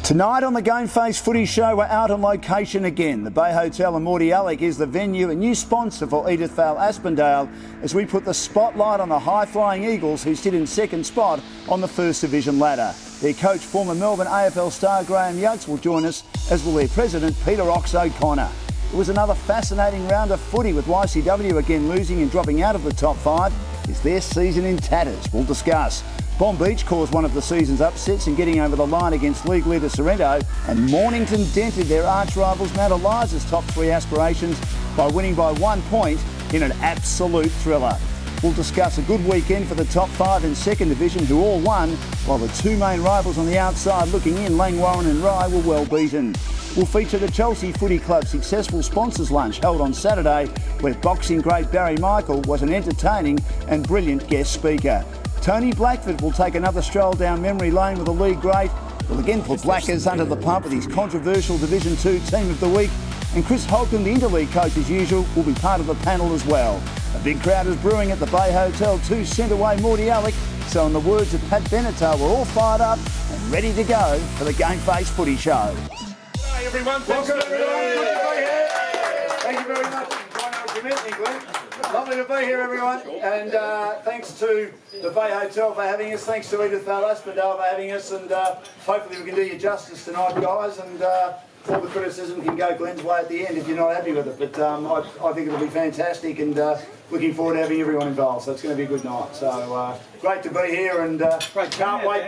Tonight on the GameFace Footy Show, we're out on location again. The Bay Hotel Mordialloc is the venue, a new sponsor for Edithvale Aspendale, as we put the spotlight on the high-flying Eagles who sit in second spot on the First Division ladder. Their coach, former Melbourne AFL star Graham Yates, will join us, as will their president, Peter Ox O'Connor. It was another fascinating round of footy, with YCW again losing and dropping out of the top five. Is their season in tatters? We'll discuss. Bomb Beach caused one of the season's upsets in getting over the line against league leader Sorrento, and Mornington dented their arch rivals Mount Eliza's top three aspirations by winning by 1 point in an absolute thriller. We'll discuss a good weekend for the top five in second division, who all won, while the two main rivals on the outside looking in, Langwarrin and Rye, were well beaten. We'll feature the Chelsea Footy Club's successful sponsors lunch held on Saturday, where boxing great Barry Michael was an entertaining and brilliant guest speaker. Tony Blackford will take another stroll down memory lane with a league great. We'll again put Blackers under the pump with his controversial Division 2 Team of the Week. And Chris Holcomb, the interleague coach as usual, will be part of the panel as well. A big crowd is brewing at the Bay Hotel 2 Centreway Mordialloc. So in the words of Pat Benatar, we're all fired up and ready to go for the GameFace Footy Show. Hi everyone, thanks welcome everyone. Thank you very much. Lovely to be here, everyone, and thanks to the Bay Hotel for having us, thanks to Edithvale Aspendale for having us, and hopefully we can do you justice tonight, guys, and all the criticism can go Glenn's way at the end if you're not happy with it, but I think it'll be fantastic, and looking forward to having everyone involved, so it's going to be a good night. So great to be here, and can't wait,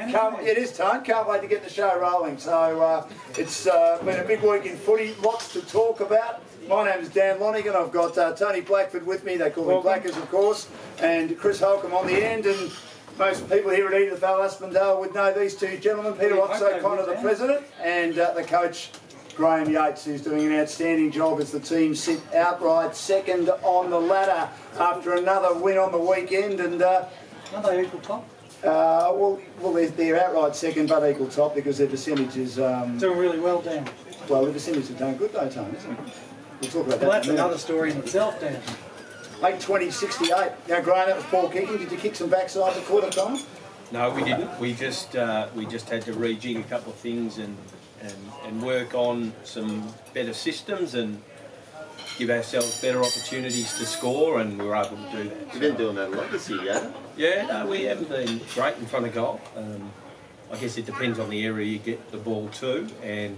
it is Tone, can't wait to get the show rolling. So it's been a big week in footy, lots to talk about. My name is Dan Lonigan. I've got Tony Blackford with me, they call me Blackers of course, and Chris Holcomb on the end, and most people here at Edithvale Aspendale would know these two gentlemen, Peter Ox O'Connor, the president, and the coach Graham Yates, who's doing an outstanding job as the team sit outright second on the ladder after another win on the weekend. And are they equal top? Well, they're outright second but equal top because their percentage is... doing really well, Dan. Well, the percentage is done good though, Tony, isn't it? We'll talk about that. Well, that's another story in itself, Dan. 8-20-68. Now, Graham, that was poor kicking. Did you kick some backside at quarter time? No, we didn't. We just had to rejig a couple of things and work on some better systems and give ourselves better opportunities to score, and we were able to do that. You've been doing that a lot this year, yeah? Yeah, no, we haven't been great in front of goal. I guess it depends on the area you get the ball to and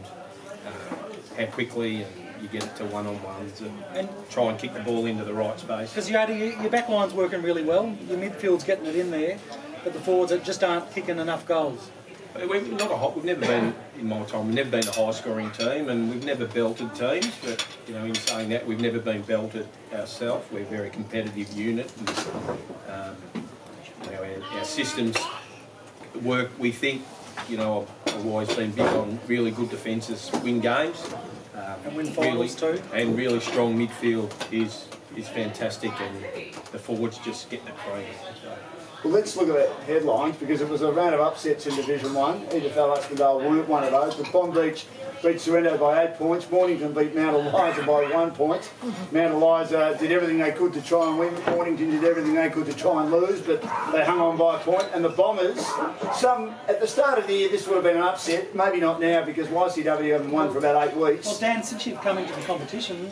how quickly you get it to one-on-ones and try and kick the ball into the right space. Because your back line's working really well, your midfield's getting it in there, but the forwards just aren't kicking enough goals. We've never been, in my time, we've never been a high-scoring team, and we've never belted teams. But you know, in saying that, we've never been belted ourselves. We're a very competitive unit, and you know, our systems work. We think, you know, I've always been big on really good defences win games, and win finals too. And really strong midfield is fantastic, and the forwards just get the cream. Well, let's look at the headlines, because it was a round of upsets in Division 1. Edithvale Aspendale weren't one of those, but Bomb Beach beat Sorrento by 8 points. Mornington beat Mount Eliza by 1 point. Mount Eliza did everything they could to try and win. Mornington did everything they could to try and lose, but they hung on by a point. And the Bombers, at the start of the year, this would have been an upset. Maybe not now, because YCW haven't won for about 8 weeks. Well, Dan, since you've come into the competition,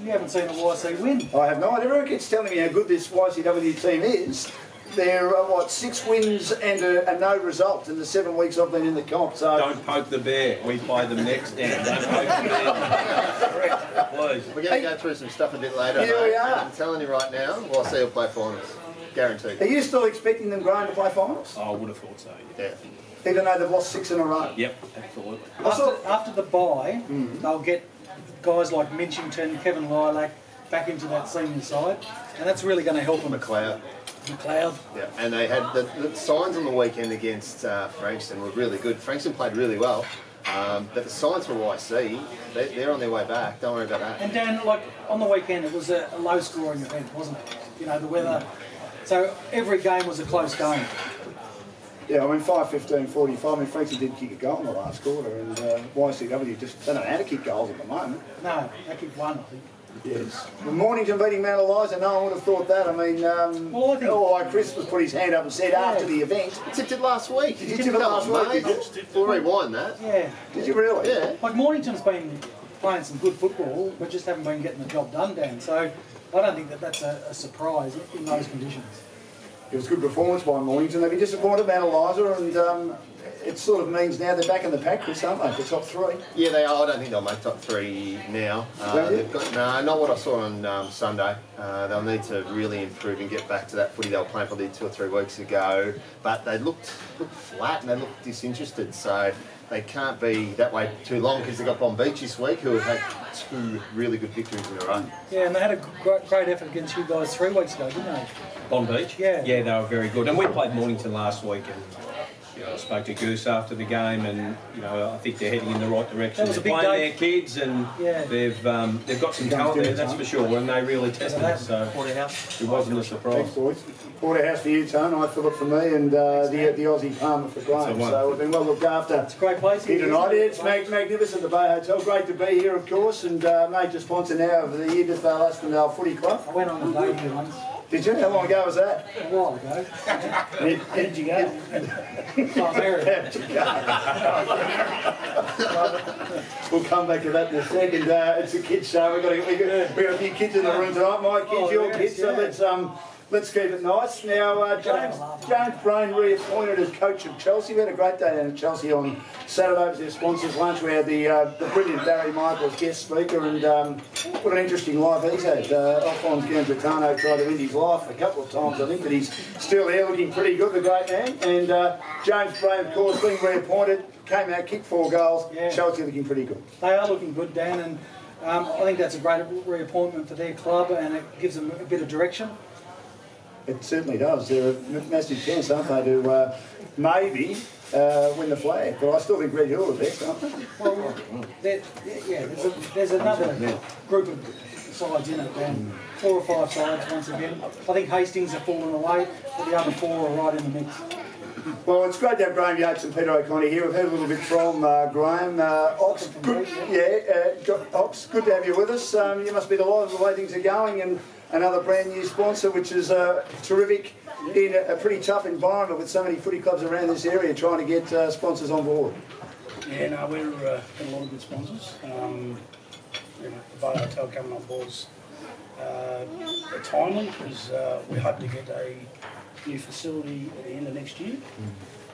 you haven't seen a YC win. I have not. Everyone keeps telling me how good this YCW team is. They're, 6 wins and a no result in the 7 weeks I've been in the comp. So don't poke the bear. We play them next, Dan. Don't poke the bear. Please. We're going to go through some stuff a bit later. Here we are. I'm telling you right now, YC will play finals. Guaranteed. Are you still expecting them, Graham, to play finals? I would have thought so. Yeah. Even though they've lost 6 in a row? Yep, absolutely. After the bye, they'll get guys like Minchington, Kevin Lilac back into that senior side, and that's really going to help them. McLeod. Yeah, and they had the signs on the weekend against Frankston were really good. Frankston played really well, but the signs for YC, they're on their way back. Don't worry about that. And Dan, like on the weekend, it was a low-scoring event, wasn't it? You know, the weather. So every game was a close game. Yeah, I mean 5-15-45. I mean Frankston did kick a goal in the last quarter, and YCW just don't know how to kick goals at the moment. No, they kicked one, I think. Yes. Mornington beating Mount Eliza, no one would have thought that. I mean, well, I think Chris was put his hand up and said after the event. I tipped it last week. Did you tip it last week? We'll rewind that. Yeah. Did you really? Yeah. Like Mornington's been playing some good football, but just haven't been getting the job done, Dan. So I don't think that that's a surprise in those conditions. It was a good performance by Mornington. They've been disappointed Mount Eliza, and it sort of means now they're back in the pack, Chris, aren't they, for top 3? Yeah, they are. I don't think they'll make top 3 now. They've got, no, not what I saw on Sunday. They'll need to really improve and get back to that footy they were playing probably 2 or 3 weeks ago. But they looked flat and they looked disinterested. So they can't be that way too long because they got Bomb Beach this week, who have had 2 really good victories in a row. Yeah, and they had a great effort against you guys 3 weeks ago, didn't they? Bond Beach? Yeah. Yeah, they were very good. And we played Mornington last week, and I spoke to Goose after the game, and I think they're heading in the right direction. That was a they're big playing day. their kids, and they've got some talent there, that's for sure. And they really tested us, so it wasn't a surprise. Thanks, boys. Porterhouse for you, Tone. I Philip for me, and the Aussie Palmer for Graham. So we've been well looked after. It's a great place here tonight. It's magnificent, the Bay Hotel. Great to be here, of course, and major sponsor now of the Edithvale Aspendale Footy Club. I went on a day here once. Did you? How long ago was that? A while ago. Where did you go? We'll come back to that in a second. It's a kids' show. We've got a few kids in the room tonight. My kids, your kids. So let's keep it nice. Now, James Brain reappointed as coach of Chelsea. We had a great day down at Chelsea on Saturday. It was their sponsors' lunch. We had the brilliant Barry Michael as guest speaker, and what an interesting life he's had. Alphonse Gambitano tried to end his life a couple of times, I think, but he's still there, looking pretty good, the great man. And James Brain, of course, being reappointed, came out, kicked 4 goals. Yeah. Chelsea looking pretty good. They are looking good, Dan, and I think that's a great reappointment for their club, and it gives them a bit of direction. It certainly does. They're a massive chance, aren't they, to maybe win the flag. But I still think Red Hill are the best, aren't they? Well, there's another group of sides in it, Dan. 4 or 5 sides once again. I think Hastings have fallen away, but the other 4 are right in the mix. Well, it's great to have Graham Yates and Peter O'Connor here. We've heard a little bit from Graham. Ox, good, Ox, good to have you with us. You must be delighted with the way things are going, and another brand new sponsor, which is terrific in a pretty tough environment with so many footy clubs around this area trying to get sponsors on board. Yeah, no, we're got a lot of good sponsors. The Bay Hotel coming on board is timely because we hope to get a new facility at the end of next year.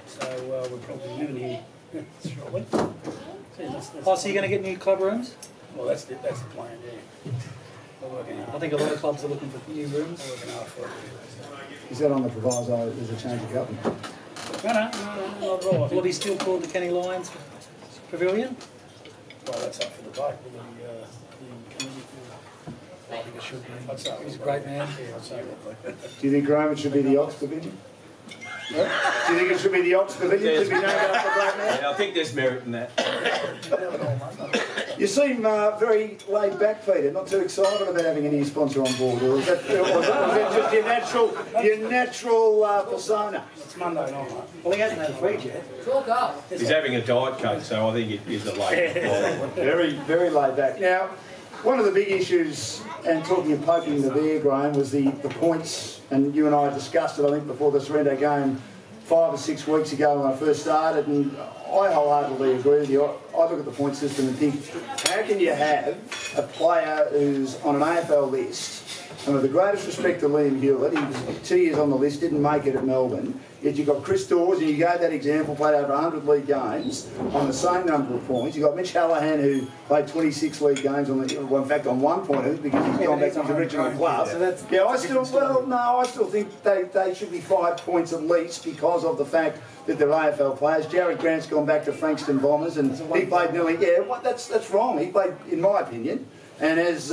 So we're probably moving here shortly. So you're going to get new club rooms? Well, that's the plan, yeah. I think a lot of clubs are looking for new rooms. We're working hard for it. Is that on the proviso there's a change of government? No, not at all. Will he still call the Kenny Lions Pavilion? Well, that's up for debate with the committee. I think it should be. He's a great man. Yeah, I'd say that. Do you think, Graham, it should be the Ox Pavilion? Do you think it should be the Ox Pavilion to be named after a great man? Yeah, I think there's merit in that. You seem very laid back, Peter, not too excited about having a new sponsor on board, or was that just your natural persona? It's Monday night. Well, he hasn't had a feed yet. He's having a diet coke, so I think it is a late. Very, very laid back. Now, one of the big issues, and talking of poking the bear, Graham, was the points, and you and I discussed it, I think, before the Sorrento game 5 or 6 weeks ago when I first started, and I wholeheartedly agree with you. I look at the point system and think, how can you have a player who's on an AFL list, and with the greatest respect to Liam Hewlett, he was 2 years on the list, didn't make it at Melbourne, yet you've got Chris Dawes, and you gave that example, played over 100 league games on the same number of points. You've got Mitch Hallahan, who played 26 league games on the, well, in fact on 1 point, because he's gone back to his original club. So I still think they should be 5 points at least because of the fact that they're AFL players. Jared Grant's gone back to Frankston Bombers, and he played nearly, that's wrong. He played, in my opinion, and as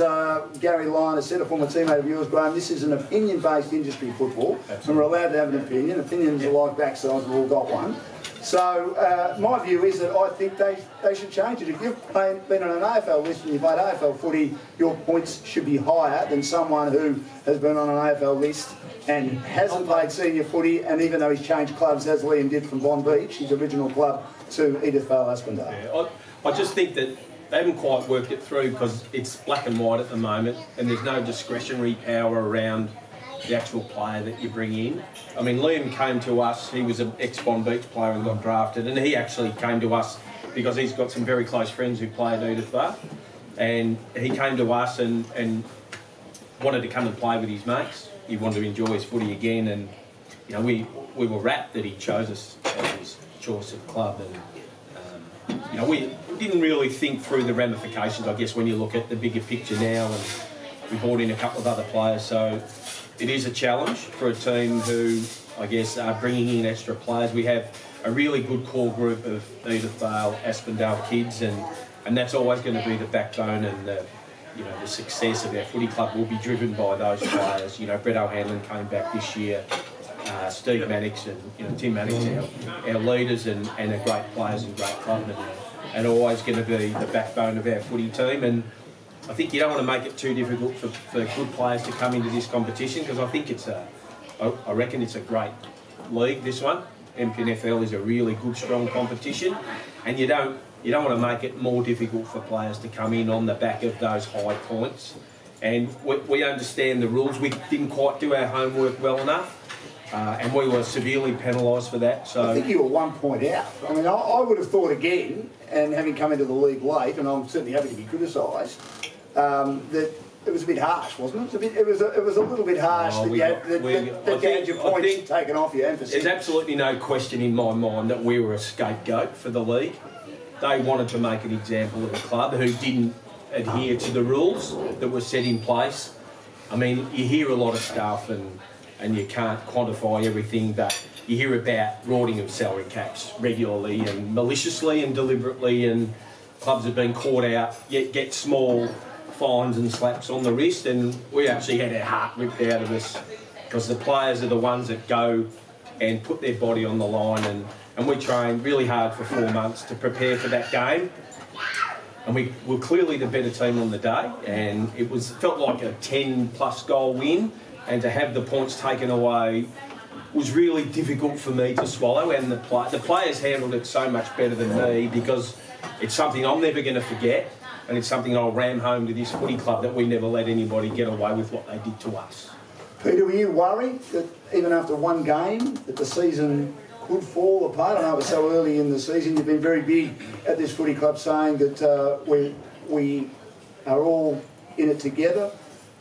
Gary Lyon has said, a former teammate of yours, Graham, this is an opinion-based industry, football, and we're allowed to have an opinion. Opinions are like backsides, we've all got one. So my view is that I think they should change it. If you've been on an AFL list and you've played AFL footy, your points should be higher than someone who has been on an AFL list and hasn't played senior footy, and even though he's changed clubs, as Liam did from Bond Beach, his original club, to Edithvale Aspendale. Yeah, I just think that haven't quite worked it through because it's black and white at the moment, and there's no discretionary power around the actual player that you bring in. I mean, Liam came to us, he was an ex-Bond Beach player and got drafted, and he actually came to us because he's got some very close friends who play at Edithvale, and he came to us and wanted to come and play with his mates. He wanted to enjoy his footy again, and you know, we were rapt that he chose us as his choice of club, and you know, we didn't really think through the ramifications, I guess, when you look at the bigger picture now, and we brought in a couple of other players, so it is a challenge for a team who, I guess, are bringing in extra players. We have a really good core group of Edithvale Aspendale kids, and that's always going to be the backbone, and the success of our footy club will be driven by those players. You know, Brett O'Hanlon came back this year, Steve Mannix and Tim Mannix, our leaders and are great players and great club, and always going to be the backbone of our footy team. And I think you don't want to make it too difficult for good players to come into this competition, because I think I reckon it's a great league, this one. MPNFL is a really good, strong competition, and you don't want to make it more difficult for players to come in on the back of those high points. And we understand the rules. We didn't quite do our homework well enough, and we were severely penalised for that. So I think you were 1 point out. I mean, I would have thought again, and having come into the league late, and I'm certainly happy to be criticised, that it was a bit harsh, wasn't it? It was a little bit harsh that you had your points taken off you. There's absolutely no question in my mind that we were a scapegoat for the league. They wanted to make an example of a club who didn't adhere to the rules that were set in place. I mean, you hear a lot of stuff and you can't quantify everything, but you hear about rorting of salary caps regularly and maliciously and deliberately, and clubs have been caught out, yet get small fines and slaps on the wrist, and we actually had our heart ripped out of us, because the players are the ones that go and put their body on the line, and we trained really hard for 4 months to prepare for that game, and we were clearly the better team on the day, and it felt like a 10-plus goal win, and to have the points taken away was really difficult for me to swallow, and the players handled it so much better than me, because it's something I'm never going to forget. And it's something I'll ram home to this footy club, that we never let anybody get away with what they did to us. Peter, were you worried that even after one game that the season could fall apart? I know it was so early in the season. You've been very big at this footy club saying that we are all in it together.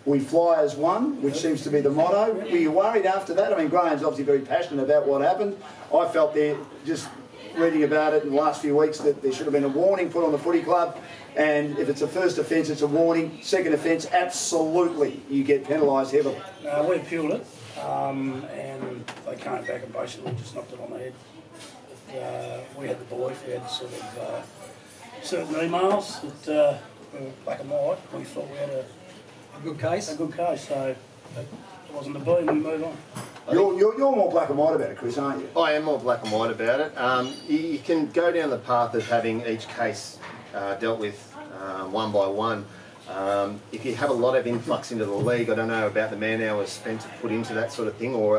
We fly as one, which seems to be the motto. Were you worried after that? I mean, Graham's obviously very passionate about what happened. I felt there, just reading about it in the last few weeks, that there should have been a warning put on the footy club. And if it's a first offence, it's a warning. Second offence, absolutely, you get penalised heavily. No, we appealed it, and they came back and basically just knocked it on the head. We had the belief, we had sort of certain emails that were black and white. We thought we had a good case. So it wasn't to be, and we move on. You're more black and white about it, Chris, aren't you? I am more black and white about it. You can go down the path of having each case dealt with one by one. If you have a lot of influx into the league, I don't know about the man hours spent to put into that sort of thing, or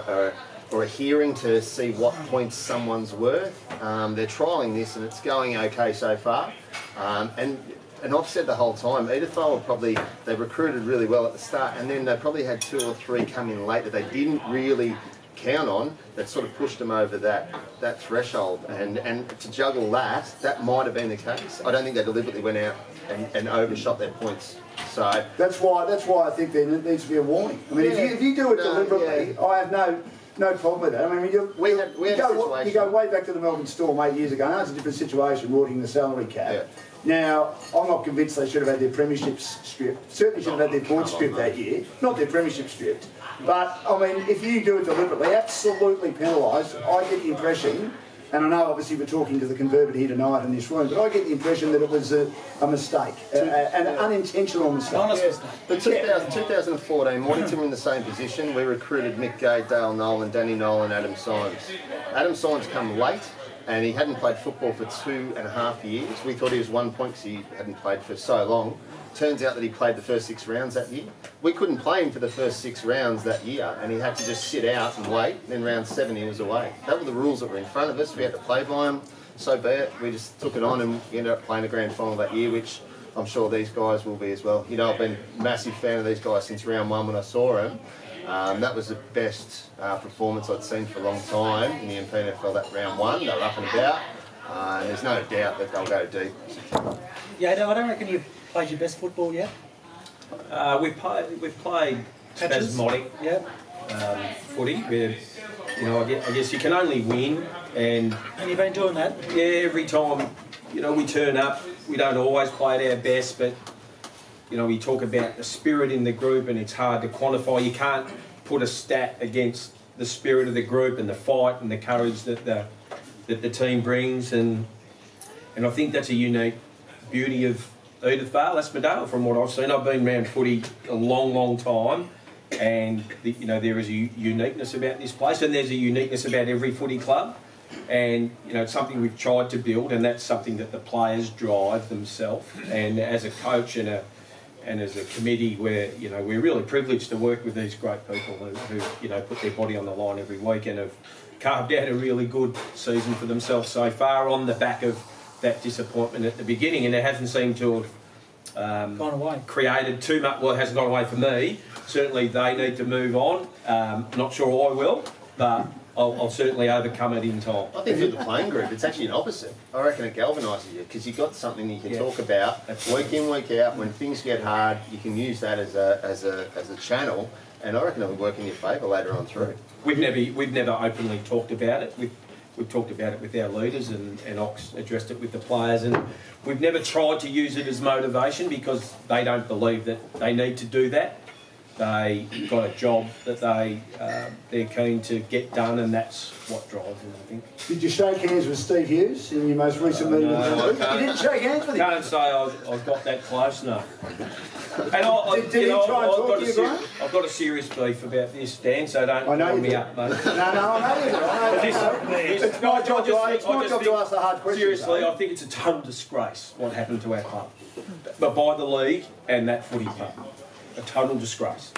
a hearing to see what points someone's worth. They're trialling this and it's going okay so far. And I've said the whole time, Edithvale they recruited really well at the start, and then they probably had 2 or 3 come in late that they didn't really count on, that sort of pushed them over that threshold, and to juggle that might have been the case. I don't think they deliberately went out and overshot their points. So that's why I think there needs to be a warning. I mean, if you do it deliberately, I have no problem with that. I mean, you go way back to the Melbourne Storm 8 years ago. Now it's a different situation, rorting the salary cap. Yeah. Now, I'm not convinced they should have had their premierships stripped. Certainly should have had their points stripped that year, not their premiership stripped. But, I mean, if you do it deliberately, absolutely penalised. I get the impression, and I know obviously we're talking to the converted here tonight in this room, but I get the impression that it was a mistake, an unintentional mistake. Honest mistake. But 2014, Mornington were in the same position. We recruited Mick Gay, Dale Nolan, Danny Nolan, Adam Symes. Adam Symes come late, and he hadn't played football for 2.5 years. We thought he was 1 point because he hadn't played for so long. Turns out that he played the first 6 rounds that year. We couldn't play him for the first 6 rounds that year, and he had to just sit out and wait. Then round 7 he was away. That were the rules that were in front of us. We had to play by them. So be it. We just took it on, and we ended up playing a grand final that year, which I'm sure these guys will be as well. You know, I've been a massive fan of these guys since round 1 when I saw them. That was the best performance I'd seen for a long time in the NPFL, that round 1. They were up and about, and there's no doubt that they'll go deep. Yeah, no, I don't reckon you've played your best football yet. We've played spasmodic footy. You know, I guess you can only win, and you've been doing that. Yeah, every time, you know, we turn up, we don't always play at our best, but you know, we talk about the spirit in the group, and it's hard to quantify. You can't put a stat against the spirit of the group and the fight and the courage that the team brings, and I think that's a unique beauty of Edithvale Aspendale from what I've seen. I've been around footy a long time, and you know, there is a uniqueness about this place, and there's a uniqueness about every footy club, and you know, it's something we've tried to build, and that's something that the players drive themselves. And as a coach and as a committee, we're really privileged to work with these great people who you know, put their body on the line every week and have carved out a really good season for themselves so far on the back of that disappointment at the beginning, and it hasn't seemed to have gone away. Created too much. Well, it hasn't gone away for me. Certainly they need to move on. Not sure I will, but I'll certainly overcome it in time. I think for the playing group, it's actually an opposite. I reckon it galvanises you because you've got something you can talk about week in, week out. When things get hard, you can use that as a channel, and I reckon it'll work in your favour later on through. We've never openly talked about it. We've talked about it with our leaders, and Ox addressed it with the players, and we've never tried to use it as motivation because they don't believe that they need to do that. They got a job that they're keen to get done, and that's what drives them, I think. Did you shake hands with Steve Hughes in your most recent meeting with the league? You didn't shake hands with him? I can't say I've got that close, no. And did he try and talk to you, Graham? I've got a serious beef about this, Dan, so don't wind me up, mate. No, I know you do. It's my job to ask the hard questions. Seriously, I think it's a total disgrace what happened to our club. But by the league and that footy club. A total disgrace.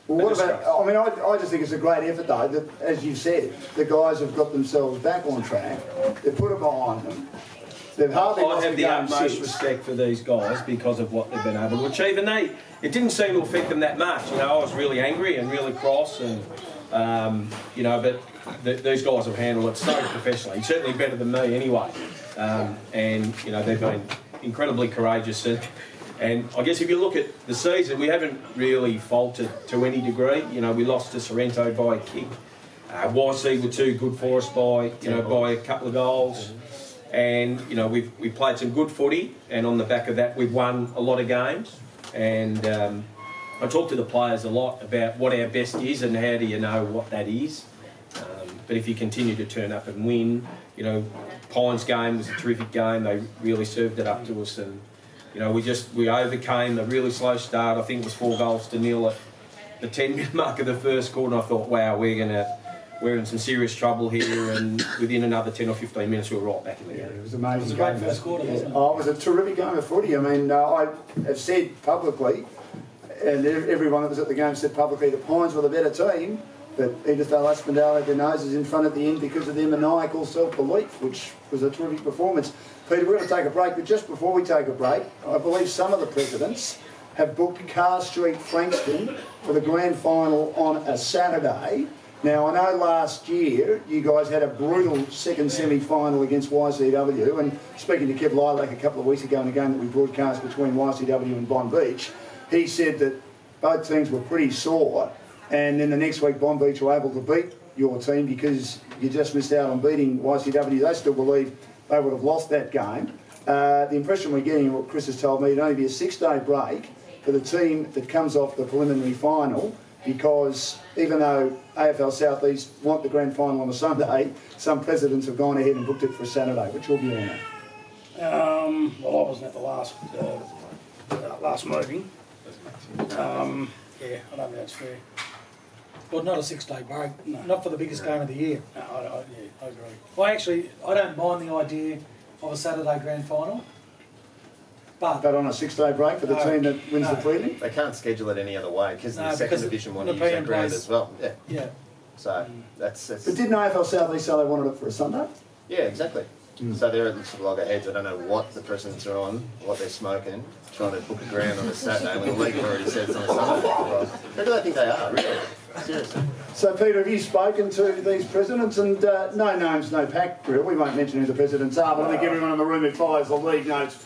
Well, what about, I mean, I just think it's a great effort, though, that, as you said, the guys have got themselves back on track. They've put it behind them. They've hardly lost I have the utmost respect for these guys because of what they've been able to achieve, and it didn't seem to affect them that much. You know, I was really angry and really cross, and you know, but these guys have handled it so professionally, certainly better than me anyway. And you know, they've been incredibly courageous. And I guess if you look at the season, we haven't really faltered to any degree. You know, we lost to Sorrento by a kick. YC were too good for us by a couple of goals. And you know, we played some good footy, and on the back of that, we've won a lot of games. And I talk to the players a lot about what our best is and how do you know what that is. But if you continue to turn up and win, you know, Pine's game was a terrific game. They really served it up to us, and you know, we overcame a really slow start. I think it was 4-0 at the 10-minute mark of the first quarter. And I thought, wow, we're in some serious trouble here. And within another 10 or 15 minutes, we were right back in the game. It was amazing. It was a great first quarter, wasn't it? Oh, it was a terrific game of footy. I mean, I have said publicly, and everyone that was at the game said publicly, that Pines were the better team. But Edithvale Aspendale had their noses in front at the end because of their maniacal self-belief, which was a terrific performance. Peter, we're going to take a break, but just before we take a break, I believe some of the presidents have booked Carr Street Frankston for the grand final on a Saturday. Now, I know last year you guys had a brutal second semi-final against YCW, and speaking to Kev Lilac a couple of weeks ago in a game that we broadcast between YCW and Bond Beach, he said that both teams were pretty sore. And then the next week, Bond Beach were able to beat your team because you just missed out on beating YCW. They still believe they would have lost that game. The impression we're getting, what Chris has told me, it'd only be a 6-day break for the team that comes off the preliminary final, because even though AFL South East want the grand final on a Sunday, some presidents have gone ahead and booked it for a Saturday. Which will be on that? Well, I wasn't at the last meeting. Yeah, I don't think that's fair. Well, not a 6-day break. No. Not for the biggest game of the year. No, I agree. Well, actually, I don't mind the idea of a Saturday grand final. But on a 6-day break for the team that wins the prelim? They can't schedule it any other way because the second division want to use that ground as well. Yeah. So that's. But didn't AFL South East say they wanted it for a Sunday? Yeah, exactly. So they're at the sort of loggerheads. I don't know what the presidents are on, what they're smoking, trying to book a ground on a Saturday when the league have already said it's on a Sunday. Well, who do they think they are, really? Seriously. So, Peter, have you spoken to these presidents? And no names, no pack drill. We won't mention who the presidents are, but I think everyone in the room who follows the league knows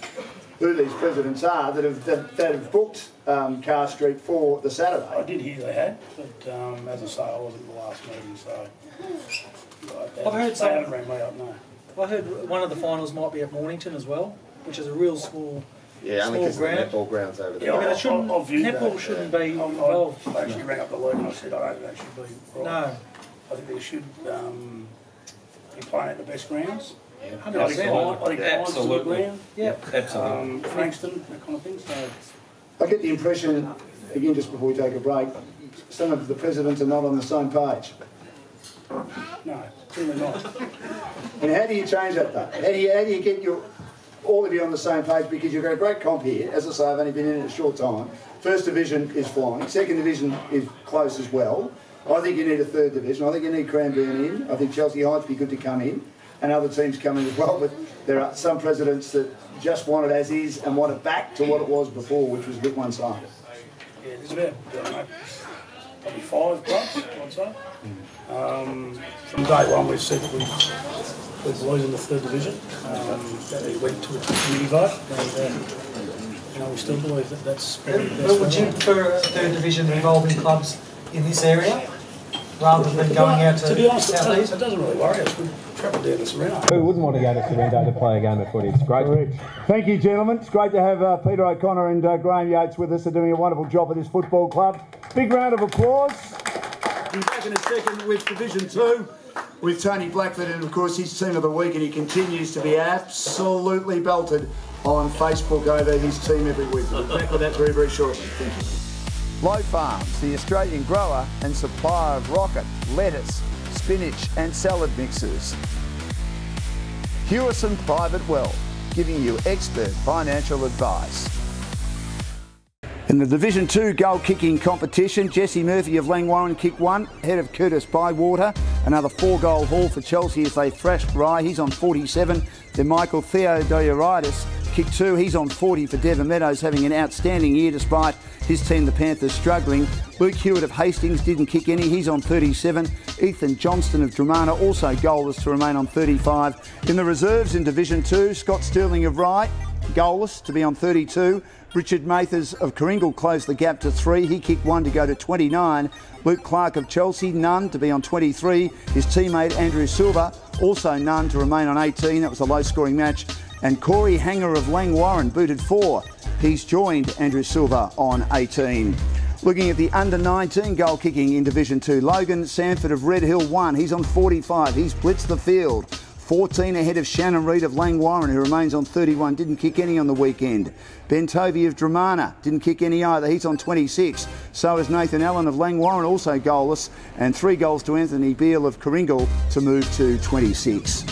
who these presidents are that have booked Carr Street for the Saturday. I did hear they had, but as I say, I wasn't at the last meeting, so I've heard they haven't rang me up, no. I heard one of the finals might be at Mornington as well, which is a real small. Yeah, only because the netball grounds over there. Yeah, but it shouldn't. I've viewed Netball that, shouldn't yeah. be involved. I actually rang up the league and I said I don't think they should be. Right. No. I think they should be playing at the best grounds. Yeah, 100%. I think absolutely. Ground. Yeah. Absolutely. Frankston, that kind of thing. So I get the impression, again, just before we take a break, some of the presidents are not on the same page. no, certainly not. And how do you change that, though? How do you get all of you on the same page? Because you've got a great comp here. As I say, I've only been in it a short time. First division is flying. Second division is close as well. I think you need a third division. I think you need Cranbourne in. I think Chelsea Heights be good to come in. And other teams come in as well. But there are some presidents that just want it as is and want it back to what it was before, which was a bit one-sided. Yeah, there's about, I don't know, probably 5 clubs, I'd say. From day one, we've said that we believe in the third division. That we went to a committee vote, and we still believe that that's probably the best. But would you prefer a third division involving clubs in this area rather than going out to be honest, South East? it doesn't really worry us. We've travelled down to Sereno. Who wouldn't want to go to Sorrento to play a game of footy? It's great. Correct. Thank you, gentlemen. It's great to have Peter O'Connor and Graham Yates with us. They're doing a wonderful job at this football club. Big round of applause. We'll be back in a second with Division 2 with Tony Blackford and, of course, his team of the week, and he continues to be absolutely belted on Facebook over his team every week. We'll be back with that very, very shortly. Thank you. Low Farms, the Australian grower and supplier of rocket, lettuce, spinach and salad mixes. Hewison Private Wealth, giving you expert financial advice. In the Division 2 goal kicking competition, Jesse Murphy of Langwarrin kicked 1, ahead of Curtis Bywater. Another 4-goal haul for Chelsea as they thrashed Rye. He's on 47. Then Michael Theodoritis kicked 2. He's on 40 for Devon Meadows, having an outstanding year despite his team, the Panthers, struggling. Luke Hewitt of Hastings didn't kick any. He's on 37. Ethan Johnston of Dramana also goalless to remain on 35. In the reserves in Division 2, Scott Sterling of Rye, goalless to be on 32. Richard Mathers of Coringal closed the gap to 3. He kicked 1 to go to 29. Luke Clark of Chelsea, none to be on 23. His teammate Andrew Silva, also none to remain on 18. That was a low-scoring match. And Corey Hanger of Langwarrin booted 4. He's joined Andrew Silva on 18. Looking at the under-19 goal kicking in Division 2, Logan Sanford of Red Hill 1. He's on 45. He's blitzed the field. 14 ahead of Shannon Reid of Langwarrin, who remains on 31, didn't kick any on the weekend. Ben Tovey of Dramana didn't kick any either. He's on 26. So is Nathan Allen of Langwarrin, also goalless. And 3 goals to Anthony Beale of Coringal to move to 26.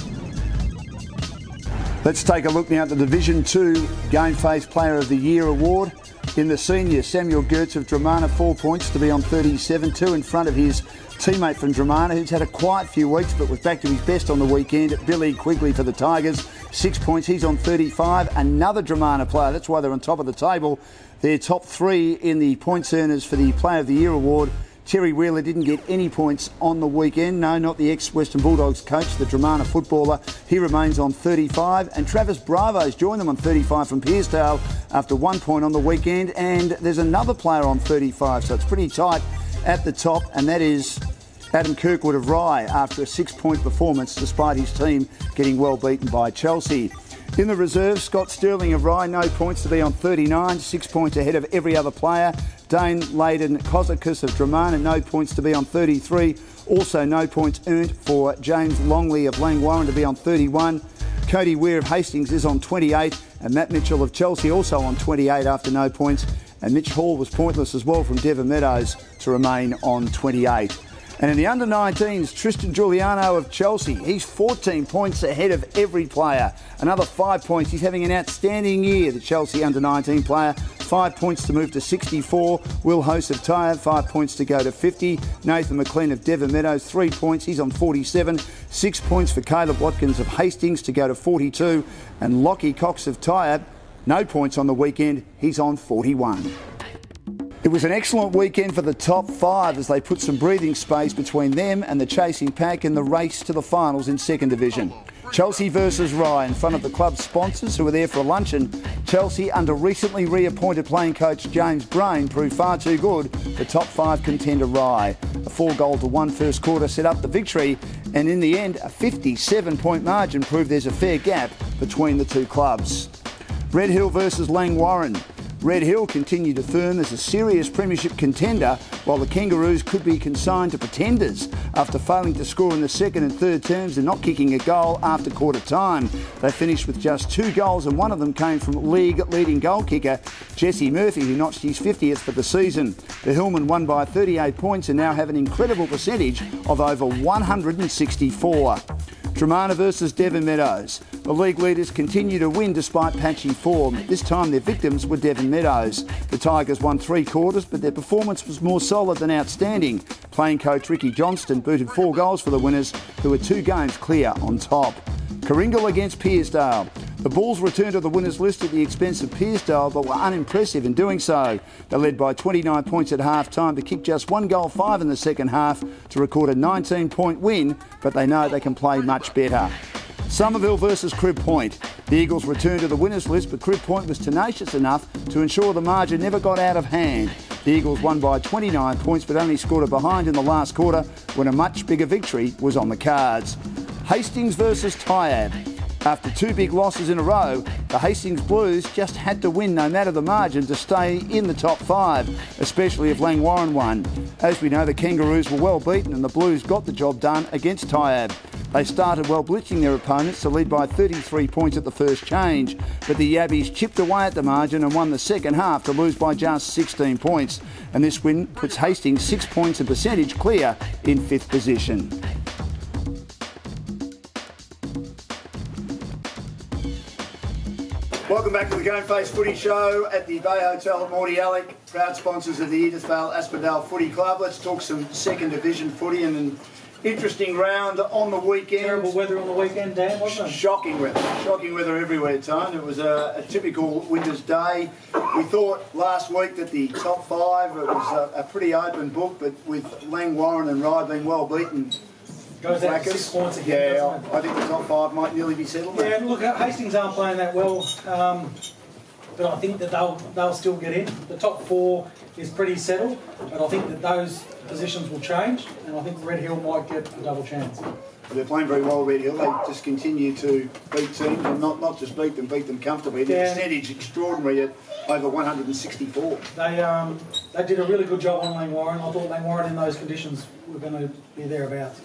Let's take a look now at the Division 2 GameFace Player of the Year award. In the senior, Samuel Gertz of Dramana, 4 points to be on 37, 2 in front of his teammate from Dramana, who's had a quiet few weeks but was back to his best on the weekend. Billy Quigley for the Tigers, 6 points, he's on 35. Another Dramana player, that's why they're on top of the table. They're top 3 in the points earners for the Player of the Year award. Terry Wheeler didn't get any points on the weekend. No, not the ex-Western Bulldogs coach, the Dramana footballer. He remains on 35. And Travis Bravo's joined them on 35 from Pearsdale after 1 point on the weekend. And there's another player on 35, so it's pretty tight at the top, and that is Adam Kirkwood of Rye after a 6-point performance despite his team getting well beaten by Chelsea. In the reserve, Scott Sterling of Rye, no points to be on 39, 6 points ahead of every other player. Dane Layden Kozakus of Dramana, no points to be on 33. Also no points earned for James Longley of Langwarrin to be on 31. Cody Weir of Hastings is on 28, and Matt Mitchell of Chelsea also on 28 after no points. And Mitch Hall was pointless as well from Devon Meadows to remain on 28. And in the under-19s, Tristan Giuliano of Chelsea, he's 14 points ahead of every player. Another 5 points. He's having an outstanding year, the Chelsea under-19 player. 5 points to move to 64. Will Host of Tyre, 5 points to go to 50. Nathan McLean of Devon Meadows, 3 points. He's on 47. 6 points for Caleb Watkins of Hastings to go to 42. And Lockie Cox of Tyre, no points on the weekend. He's on 41. It was an excellent weekend for the top 5 as they put some breathing space between them and the chasing pack in the race to the finals in second division. Chelsea versus Rye in front of the club's sponsors who were there for a luncheon. Chelsea, under recently reappointed playing coach James Brain, proved far too good for top 5 contender Rye. A 4-goal-to-1 first quarter set up the victory, and in the end a 57-point margin proved there's a fair gap between the two clubs. Red Hill versus Langwarrin. Red Hill continued to firm as a serious premiership contender, while the Kangaroos could be consigned to pretenders after failing to score in the second and third terms and not kicking a goal after quarter time. They finished with just 2 goals, and one of them came from league-leading goal kicker Jesse Murphy, who notched his 50th for the season. The Hillmen won by 38 points and now have an incredible percentage of over 164. Tremana versus Devon Meadows. The league leaders continue to win despite patchy form. This time their victims were Devon Meadows. The Tigers won 3 quarters, but their performance was more solid than outstanding. Playing coach Ricky Johnston booted 4 goals for the winners, who were 2 games clear on top. Coringal against Pearsdale. The Bulls returned to the winners list at the expense of Pearsdale, but were unimpressive in doing so. They led by 29 points at half-time to kick just 1 goal 5 in the second half to record a 19-point win, but they know they can play much better. Somerville versus Crib Point. The Eagles returned to the winners list, but Crib Point was tenacious enough to ensure the margin never got out of hand. The Eagles won by 29 points, but only scored a behind in the last quarter when a much bigger victory was on the cards. Hastings versus Tyab. After 2 big losses in a row, the Hastings Blues just had to win no matter the margin to stay in the top 5, especially if Langwarrin won. As we know, the Kangaroos were well beaten and the Blues got the job done against Tyab. They started well blitzing their opponents to lead by 33 points at the first change, but the Yabbies chipped away at the margin and won the second half to lose by just 16 points. And this win puts Hastings 6 points in percentage clear in 5th position. Welcome back to the GameFace Footy Show at the Bay Hotel Mordialloc, proud sponsors of the Edithvale Aspendale Sporting Club. Let's talk some second division footy and an interesting round on the weekend. Terrible weather on the weekend, Dan, wasn't it? Shocking weather everywhere, Tone. It was a typical winter's day. We thought last week that the top 5, it was a pretty open book, but with Langwarrin and Rye being well beaten, goes out to 6 points again. Yeah, I think the top 5 might nearly be settled. Yeah, look, Hastings aren't playing that well, but I think that they'll still get in. The top 4 is pretty settled, but I think that those positions will change, and I think Red Hill might get a double chance. They're playing very well, Red Hill. They just continue to beat teams, and not just beat them comfortably. The percentage extraordinary at over 164. They did a really good job on Langwarrin. I thought Langwarrin in those conditions were going to be thereabouts.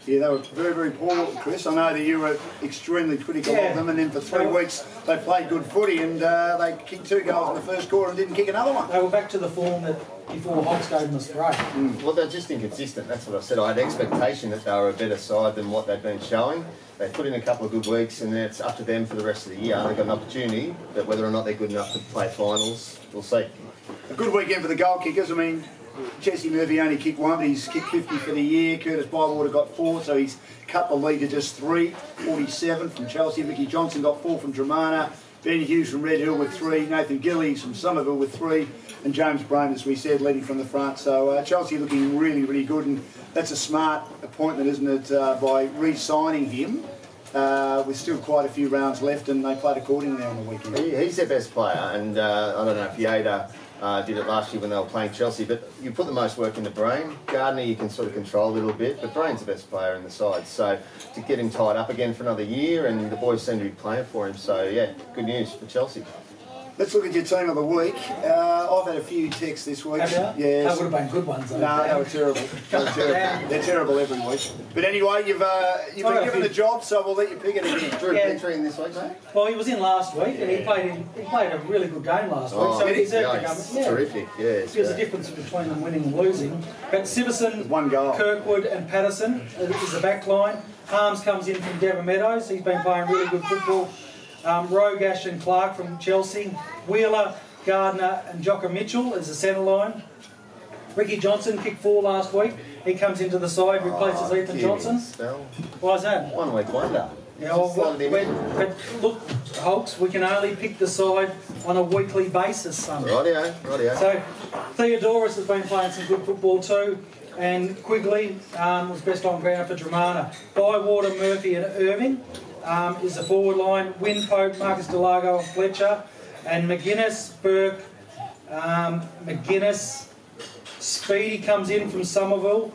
Yeah, they were very, very poor, Chris. I know that you were extremely critical of them, and then for 3 weeks they played good footy, and they kicked 2 goals in the first quarter and didn't kick another one. They were back to the form that before Hawks gave them a spray. Well, they're just inconsistent, that's what I said. I had expectation that they were a better side than what they've been showing. They put in a couple of good weeks, and then it's up to them for the rest of the year. They've got an opportunity, but whether or not they're good enough to play finals, we'll see. A good weekend for the goal kickers. I mean, Jesse Murphy only kicked 1, but he's kicked 50 for the year. Curtis Bywater got 4, so he's cut the lead to just 3. 47 from Chelsea. Ricky Johnson got 4 from Tremana. Ben Hughes from Red Hill with 3. Nathan Gillies from Somerville with 3. And James Brain, as we said, leading from the front. So Chelsea looking really, really good. And that's a smart appointment, isn't it, by re-signing him. With still quite a few rounds left, and they played accordingly on the weekend. He's their best player, and I don't know if Yader did it last year when they were playing Chelsea, but you put the most work into Brain. Gardner you can sort of control a little bit, but Brain's the best player in the side. So to get him tied up again for another year, and the boys seem to be playing for him. So yeah, good news for Chelsea. Let's look at your team of the week. I've had a few texts this week. Yes. They would have been good ones. Though. No, they were terrible. They're terrible every week. But anyway, you've been given the job, so we'll let you pick it again. Drew Petrie in this week, mate? Well, he was in last week, and he played a really good game last week, so he deserved to come. Yeah. Terrific, yeah. There's a difference between them winning and losing. But Siverson, 1 goal. Kirkwood and Patterson is the back line. Harms comes in from Devon Meadows. He's been playing really good football. Rogash and Clark from Chelsea. Wheeler, Gardner and Jocka Mitchell as the centre line. Ricky Johnson kicked 4 last week. He comes into the side, replaces Ethan Johnson. Why is that? 1 week wonder. Yeah, well, but look, Hulks, we can only pick the side on a weekly basis, son. Rightio. So Theodorus has been playing some good football too, and Quigley was best on ground for Dramana. Bywater, Murphy and Irving is the forward line. Winpope, Marcus Delago and Fletcher, and McGuinness, Burke, McGuinness, Speedy comes in from Somerville.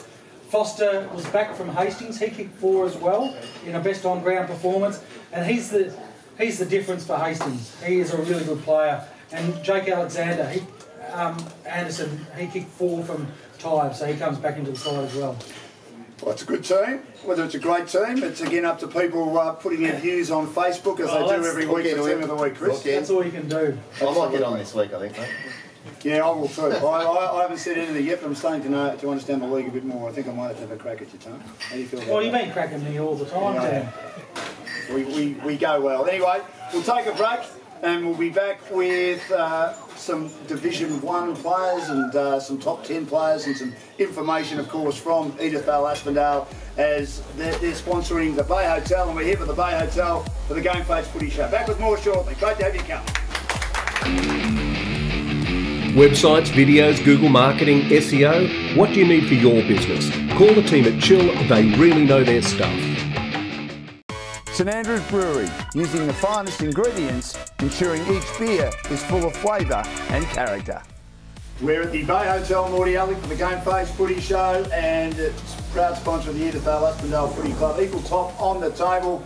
Foster was back from Hastings. He kicked 4 as well in a best on ground performance, and he's the difference for Hastings. He is a really good player. And Jake Alexander, Anderson, he kicked 4 from Tybe, so he comes back into the side as well. Well, it's a good team. Whether it's a great team, it's again up to people putting their views on Facebook as they do every week for Team of the Week, Chris. That's all you can do. I might get on this week, I think, mate. Yeah, I will too. I haven't said anything yet, but I'm starting to understand the league a bit more. I think I might have to have a crack at your tongue. How do you feel about Well, you've been cracking me all the time, Dan. We go well. Anyway, we'll take a break and we'll be back with some Division 1 players and some top 10 players and some information, of course, from Edithvale Aspendale as they're sponsoring the Bay Hotel, and we're here for the Bay Hotel for the GameFace Footy Show. Back with more shortly. Great to have you come. Websites, videos, Google marketing, SEO. What do you need for your business? Call the team at Chill, they really know their stuff. St Andrew's Brewery, using the finest ingredients, ensuring each beer is full of flavour and character. We're at the Bay Hotel Mordialloc for the GameFace Footy Show, and it's proud sponsor of the Edithvale Aspendale Sporting Club. Equal top on the table,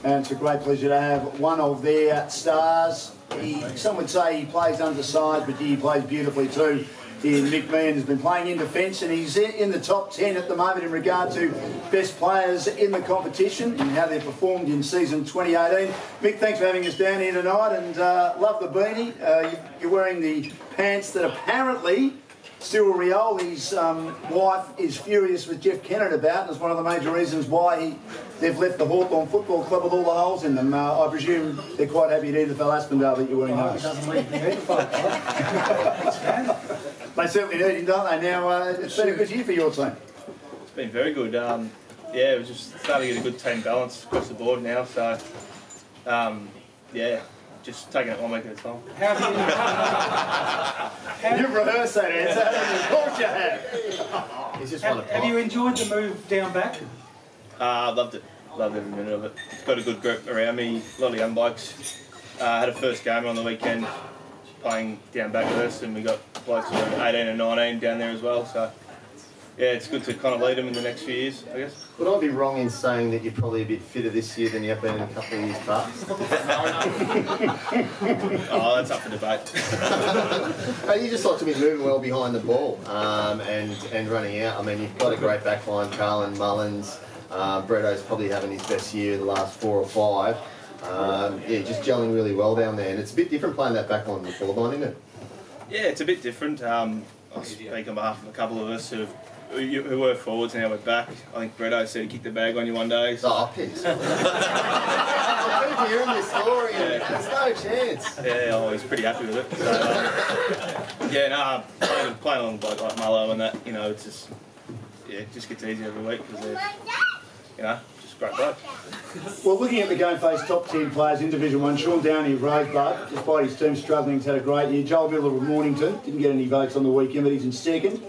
and it's a great pleasure to have one of their stars. Some would say he plays undersized, but he plays beautifully too. Mick Meehan has been playing in defence, and he's in the top 10 at the moment in regard to best players in the competition and how they've performed in season 2018. Mick, thanks for having us down here tonight, and love the beanie. You're wearing the pants that apparently Cyril Rioli's wife is furious with Jeff Kennett about, and it's one of the major reasons why they've left the Hawthorn Football Club with all the holes in them. I presume they're quite happy at Edithvale Aspendale that you're wearing those. They certainly need him, don't they? Now, it's been a good year for your team. It's been very good. Yeah, we're just starting to get a good team balance across the board now, so yeah, just taking it 1 week at a time. You've rehearsed that answer, haven't you? Of course you have. He's just Have you enjoyed the move down back? I loved it. Loved every minute of it. Got a good group around me, a lot of young blokes. Had a first game on the weekend playing down back with us, and we got blokes who are 18 and 19 down there as well, so yeah, it's good to kind of lead them in the next few years, I guess. Would I be wrong in saying that you're probably a bit fitter this year than you have been in a couple of years past? Oh, that's up for debate. Hey, you just like to be moving well behind the ball and running out. I mean, you've got a great backline, Carlin, Mullins. Bretto's probably having his best year in the last 4 or 5. Yeah, just gelling really well down there, and it's a bit different playing that back line than the forward line, isn't it? Yeah, it's a bit different. I speak on behalf of a couple of us who were forwards and now we're back. I think Bretto said he kicked the bag on you one day. So. Oh, piss. I've been hearing this story, and there's no chance. Yeah, I was pretty happy with it. So, yeah, no, playing along with like Mullo and that, you know, it's just, yeah, it just gets easier every week because they're, you know, just great bloke. Well, looking at the GameFace top 10 players in Division 1, Sean Downey of Rosebud, despite his team struggling, has had a great year. Joel Miller of Mornington didn't get any votes on the weekend, but he's in second.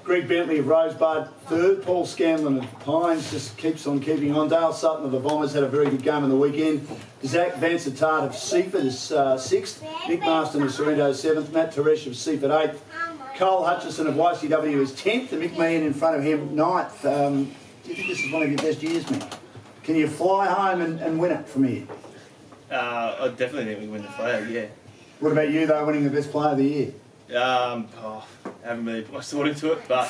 Greg Bentley of Rosebud, third. Paul Scanlon of Pines just keeps on keeping on. Dale Sutton of the Bombers had a very good game on the weekend. Zach Vansittart of Seaford is sixth. Nick Marston of Sorrento is seventh. Matt Teresh of Seaford eighth. Cole Hutchison of YCW is 10th, and Mick Meehan in front of him 9th. Do you think this is one of your best years, Mick? Can you fly home and win it from here? I definitely think we win the flag, yeah. What about you, though, winning the best player of the year? I haven't really put much thought into it, but...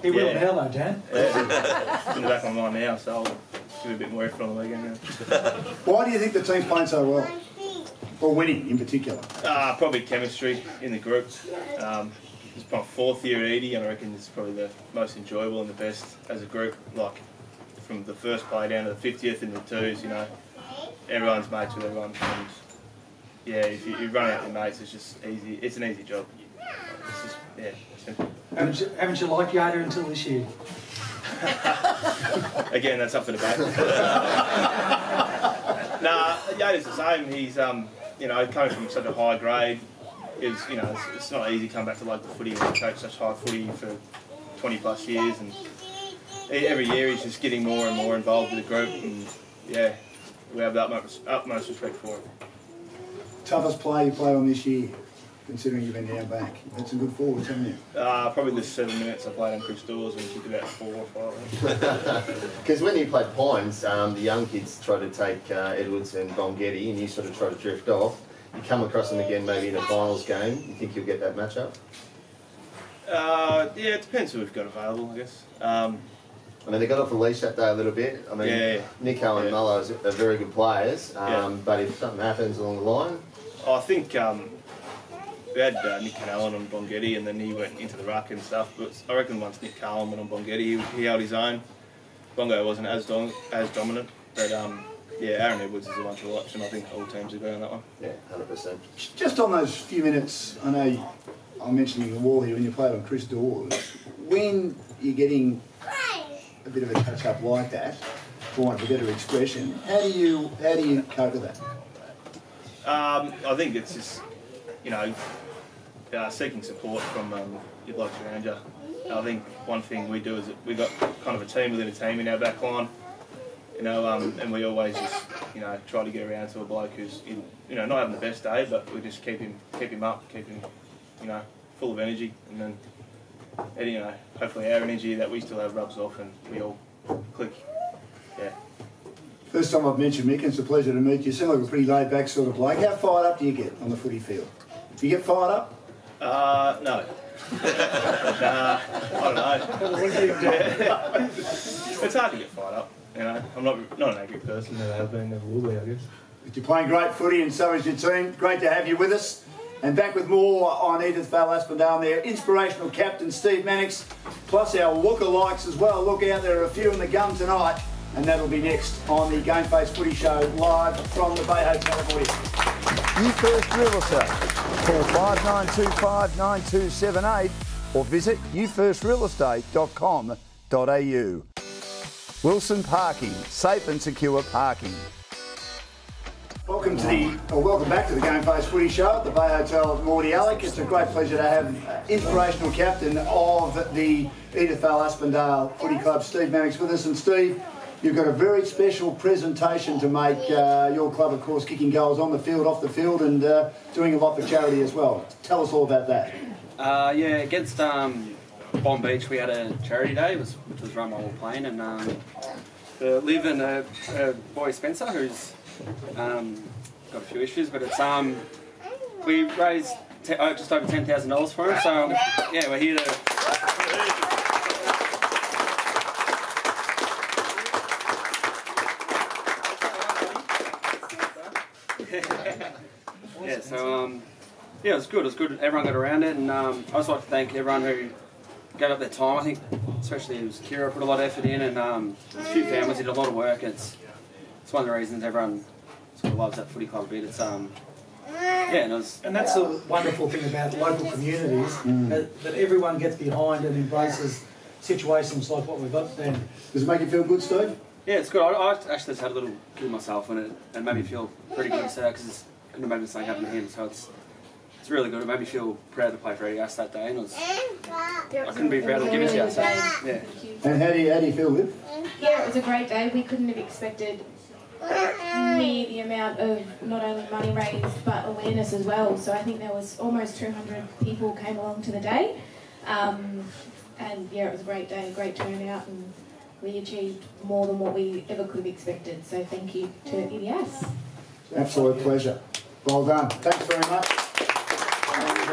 He will now, though, Dan. Yeah, it's in the back of my mind now, so I'll give it a bit more effort on the weekend now. Why do you think the team's playing so well? Or winning, in particular? Probably chemistry in the group. It's my 4th year at Edie, and I reckon it's probably the most enjoyable and the best as a group. Like, from the first play down to the 50th and the twos, you know, everyone's mates with everyone. And yeah, if you run out your mates, it's just easy. It's an easy job. It's just, yeah, simple. Haven't you liked Yoda until this year? Again, that's up for debate. Nah, Yoda's the same. He's you know, coming from such a high grade, is, you know, it's not easy coming back to local footy and coach such high footy for 20 plus years, and every year he's just getting more and more involved with the group, and yeah, we have the utmost respect for it. Toughest player you played on this year, considering you've been down back? You've had some good forwards, haven't you? Probably the 7 minutes I played on Chris Dawes, and kicked about 4 or 5. Because when you played Pines, the young kids try to take Edwards and Bongetti, and you sort of try to drift off. You come across them again maybe in a finals game. You think you'll get that matchup? Yeah, it depends who we've got available, I guess. I mean, they got off the leash that day a little bit. I mean, yeah. Nico and Mullo are very good players, but if something happens along the line... I think we had Nick Canellan on Bongetti, and then he went into the ruck and stuff, but I reckon once Nick Carlin went on Bongetti, he held his own. Bongo wasn't as dominant, but yeah, Aaron Edwards is the one to watch, and I think all teams agree on that one. Yeah, 100%. Just on those few minutes, I know I mentioned the wall here when you played on Chris Dawes. When you're getting a bit of a touch-up like that, for want of a better expression, how do you cope with that? I think it's just, you know, seeking support from your blokes around you. I think one thing we do is that we've got kind of a team within a team in our back line, you know, and we always just, you know, try to get around to a bloke who's, you know, not having the best day, but we just keep him up, keep him, you know, full of energy, and then, you know, hopefully our energy that we still have rubs off and we all click. Yeah. First time I've mentioned Mick, it's a pleasure to meet you. You seem like a pretty laid-back sort of bloke. How fired up do you get on the footy field? Do you get fired up? No. Nah, I don't know. It's hard to get fired up, you know. I'm not an angry person, never have been, never will be, I guess. But you're playing great footy and so is your team. Great to have you with us. And back with more on Edithvale Aspendale, their inspirational captain Steve Mannix, plus our lookalikes as well. Look out, there are a few in the gun tonight, and that'll be next on the GameFace Footy Show live from the Bay Hotel Mordialloc. You First Real Estate. Call 59259278 or visit youfirstrealestate.com.au. Wilson Parking, safe and secure parking. Welcome back to the GameFace Footy Show at the Bay Hotel Mordialloc. It's a great pleasure to have inspirational captain of the Edithvale Aspendale Footy Club, Steve Mannix, with us. And Steve, you've got a very special presentation to make. Your club, of course, kicking goals on the field, off the field, and doing a lot for charity as well. Tell us all about that. Yeah, against Bomb Beach, we had a charity day, which was run while we were playing, and Liv and boy Spencer, who's got a few issues, but it's we raised just over $10,000 for him. So yeah, we're here to. Yeah, so yeah, it was good. It was good. Everyone got around it, and I just like to thank everyone who gave up their time. I think, especially it was Kira, put a lot of effort in, and a few families did a lot of work. It's one of the reasons everyone sort of loves that footy club a bit. It's yeah, and it was. And that's the wonderful thing about local communities, that everyone gets behind and embraces situations like what we've got there. Does it make you feel good, Steve? Yeah, it's good. I actually just had a little kill myself in it, and made me feel pretty good because I couldn't imagine something happened to him. So it's really good. It made me feel proud to play for Eddie that day, and I couldn't be prouder to give it to you. So, yeah. And how do you feel, Liv? Yeah, it was a great day. We couldn't have expected near the amount of not only money raised but awareness as well. So I think there was almost 200 people came along to the day, and yeah, it was a great day, great turnout, and we achieved more than what we ever could have expected. So thank you to EDS. Absolute pleasure. Well done. Thanks very much. And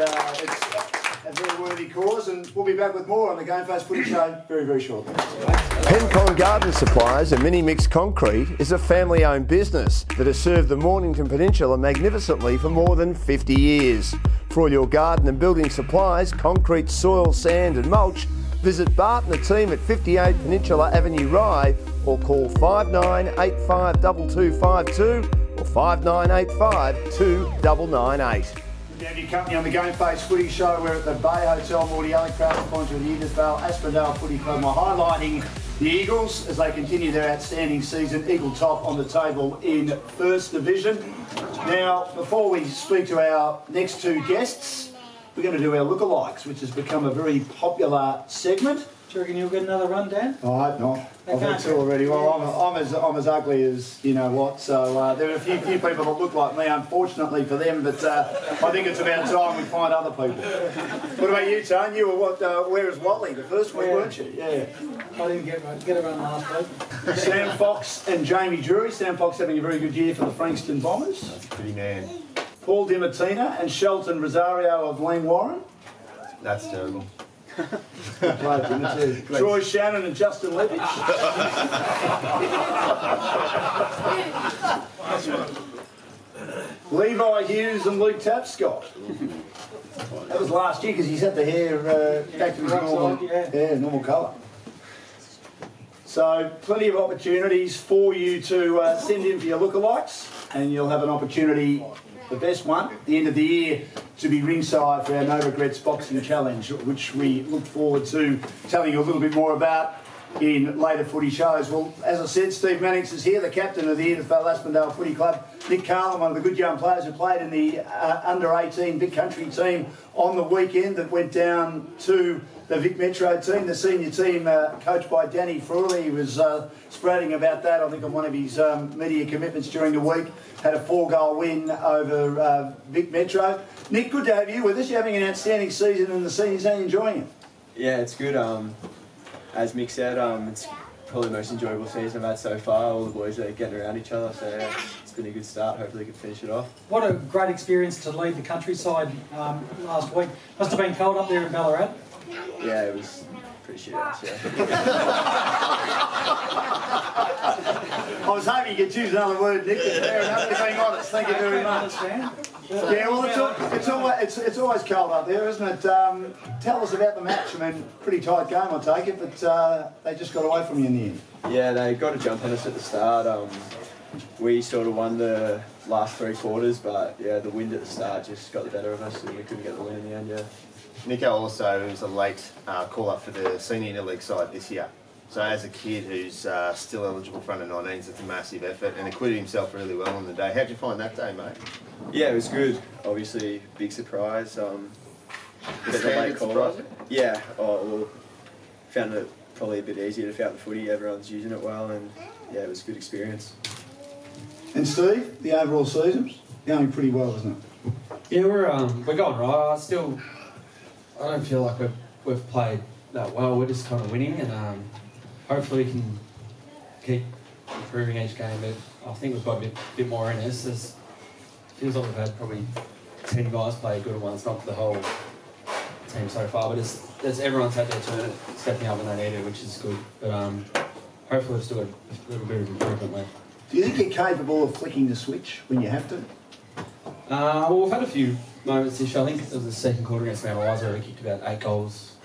it's a very worthy cause, and we'll be back with more on the GameFace Footy Show very, very shortly. Pencon Garden Supplies and Mini Mix Concrete is a family-owned business that has served the Mornington Peninsula magnificently for more than 50 years. For all your garden and building supplies, concrete, soil, sand and mulch, visit Bart and the team at 58 Peninsula Avenue Rye or call 59852252 or 5985 2998. Good to have your company on the GameFace Footy Show. We're at the Bay Hotel Mordialloc, proud sponsor of the Edithvale Aspendale Sporting Club. We're highlighting the Eagles as they continue their outstanding season. Eagle top on the table in First Division. Now, before we speak to our next two guests, we're going to do our lookalikes, which has become a very popular segment. Do you reckon you'll get another run, Dan? I hope not. I've had two already. Well, I'm as ugly as you know what. So there are a few people that look like me, unfortunately for them. But I think it's about time we find other people. What about you, Tone? You were what? Where is Watley? The first week, weren't you? Yeah. I didn't get a run last week. Sam Fox and Jamie Drury. Sam Fox having a very good year for the Frankston Bombers. That's a pretty man. Paul DiMartina and Shelton Rosario of Leen Warren. That's terrible. Troy Shannon and Justin Levitch. Levi Hughes and Luke Tapscott. That was last year because he's had the hair back to his normal colour. So plenty of opportunities for you to send in for your lookalikes, and you'll have an opportunity, the best one, at the end of the year, to be ringside for our No Regrets Boxing Challenge, which we look forward to telling you a little bit more about in later footy shows. Well, as I said, Steve Mannix is here, the captain of the Edithvale Aspendale Footy Club. Nick Carlin, one of the good young players who played in the under-18 Big Country team on the weekend that went down to the Vic Metro team, the senior team coached by Danny Frawley. He was spreading about that, I think, on one of his media commitments during the week. Had a 4-goal win over Vic Metro. Nick, good to have you with us. You're having an outstanding season in the seniors. Are you enjoying it? Yeah, it's good. As Mick said, it's probably the most enjoyable season I've had so far. All the boys are getting around each other, so yeah, it's been a good start. Hopefully we can finish it off. What a great experience to lead the countryside last week. Must have been cold up there in Ballarat. Yeah, it was pretty shit out, yeah. I was hoping you could choose another word, Nick. Fair enough, you're being honest. Thank you very much. Yeah, well, it's always cold up there, isn't it? Tell us about the match. I mean, pretty tight game, I take it, but they just got away from you in the end. Yeah, they got a jump on us at the start. We sort of won the last 3 quarters, but yeah, the wind at the start just got the better of us and we couldn't get the win in the end, yeah. Nico also was a late call-up for the senior interleague side this year. So as a kid who's still eligible for under-19s, it's a massive effort and acquitted himself really well on the day. How'd you find that day, mate? Yeah, it was good. Obviously, big surprise. Bit of a late call-up. Yeah, well, found it probably a bit easier to found the footy. Everyone's using it well and yeah, it was a good experience. And Steve, the overall season's going pretty well, isn't it? Yeah, we're going right. I don't feel like we've played that well. We're just kind of winning, and hopefully we can keep improving each game. But I think we've got a bit more in us. It feels like we've had probably 10 guys play good at once, not the whole team so far. But everyone's had their turn at stepping up when they need it, which is good. But hopefully we've still got a little bit of improvement left. Do you think you're capable of flicking the switch when you have to? Well, we've had a few moments this year. I think it was the second quarter against Mount Eliza where we kicked about 8 goals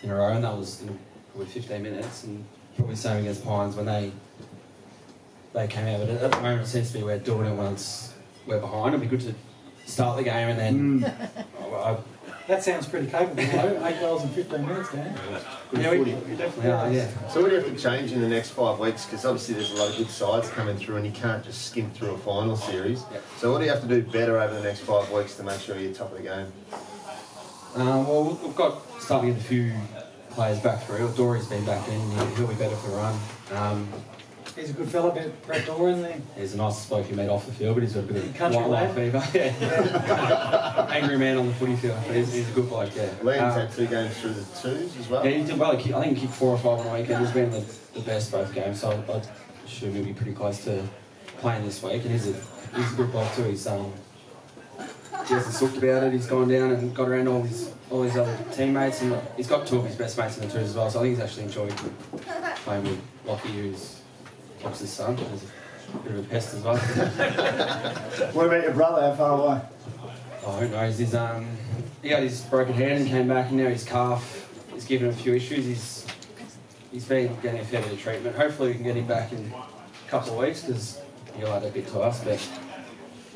in a row, and that was in probably 15 minutes. And probably the same against Pines when they came out. But at the moment, it seems to be we're doing it once we're behind. It'd be good to start the game and then. That sounds pretty capable, though. 8 goals in 15 minutes, Dan. Yeah, we definitely are, yeah. So what do you have to change in the next 5 weeks? Because obviously there's a lot of good sides coming through and you can't just skim through a final series. Yep. So what do you have to do better over the next 5 weeks to make sure you're top of the game? Well, we've got starting to get a few players back through. Dory's been back in. He'll be better for the run. He's a good fella, Brett Doran, isn't he? He's a nice bloke you meet off the field, but he's got a bit of country wildlife fever. Yeah. Angry man on the footy field. He's a good bloke, yeah. Liam's had 2 games through the 2s as well. Yeah, he did well. I think he kicked 4 or 5 on the weekend. He's been the best both games, so I'd assume he'll be pretty close to playing this week. And he's a good bloke too. He hasn't sulked about it. He's gone down and got around all his other teammates, and he's got 2 of his best mates in the 2s as well. So I think he's actually enjoyed playing with Lockie, who's Fox's son. He's a bit of a pest as well. What about your brother? How far away? Oh, who knows? He got his broken hand and came back, and now his calf is giving him a few issues. He's been getting a fair bit of treatment. Hopefully we can get him back in a couple of weeks because he'll add a bit to us. But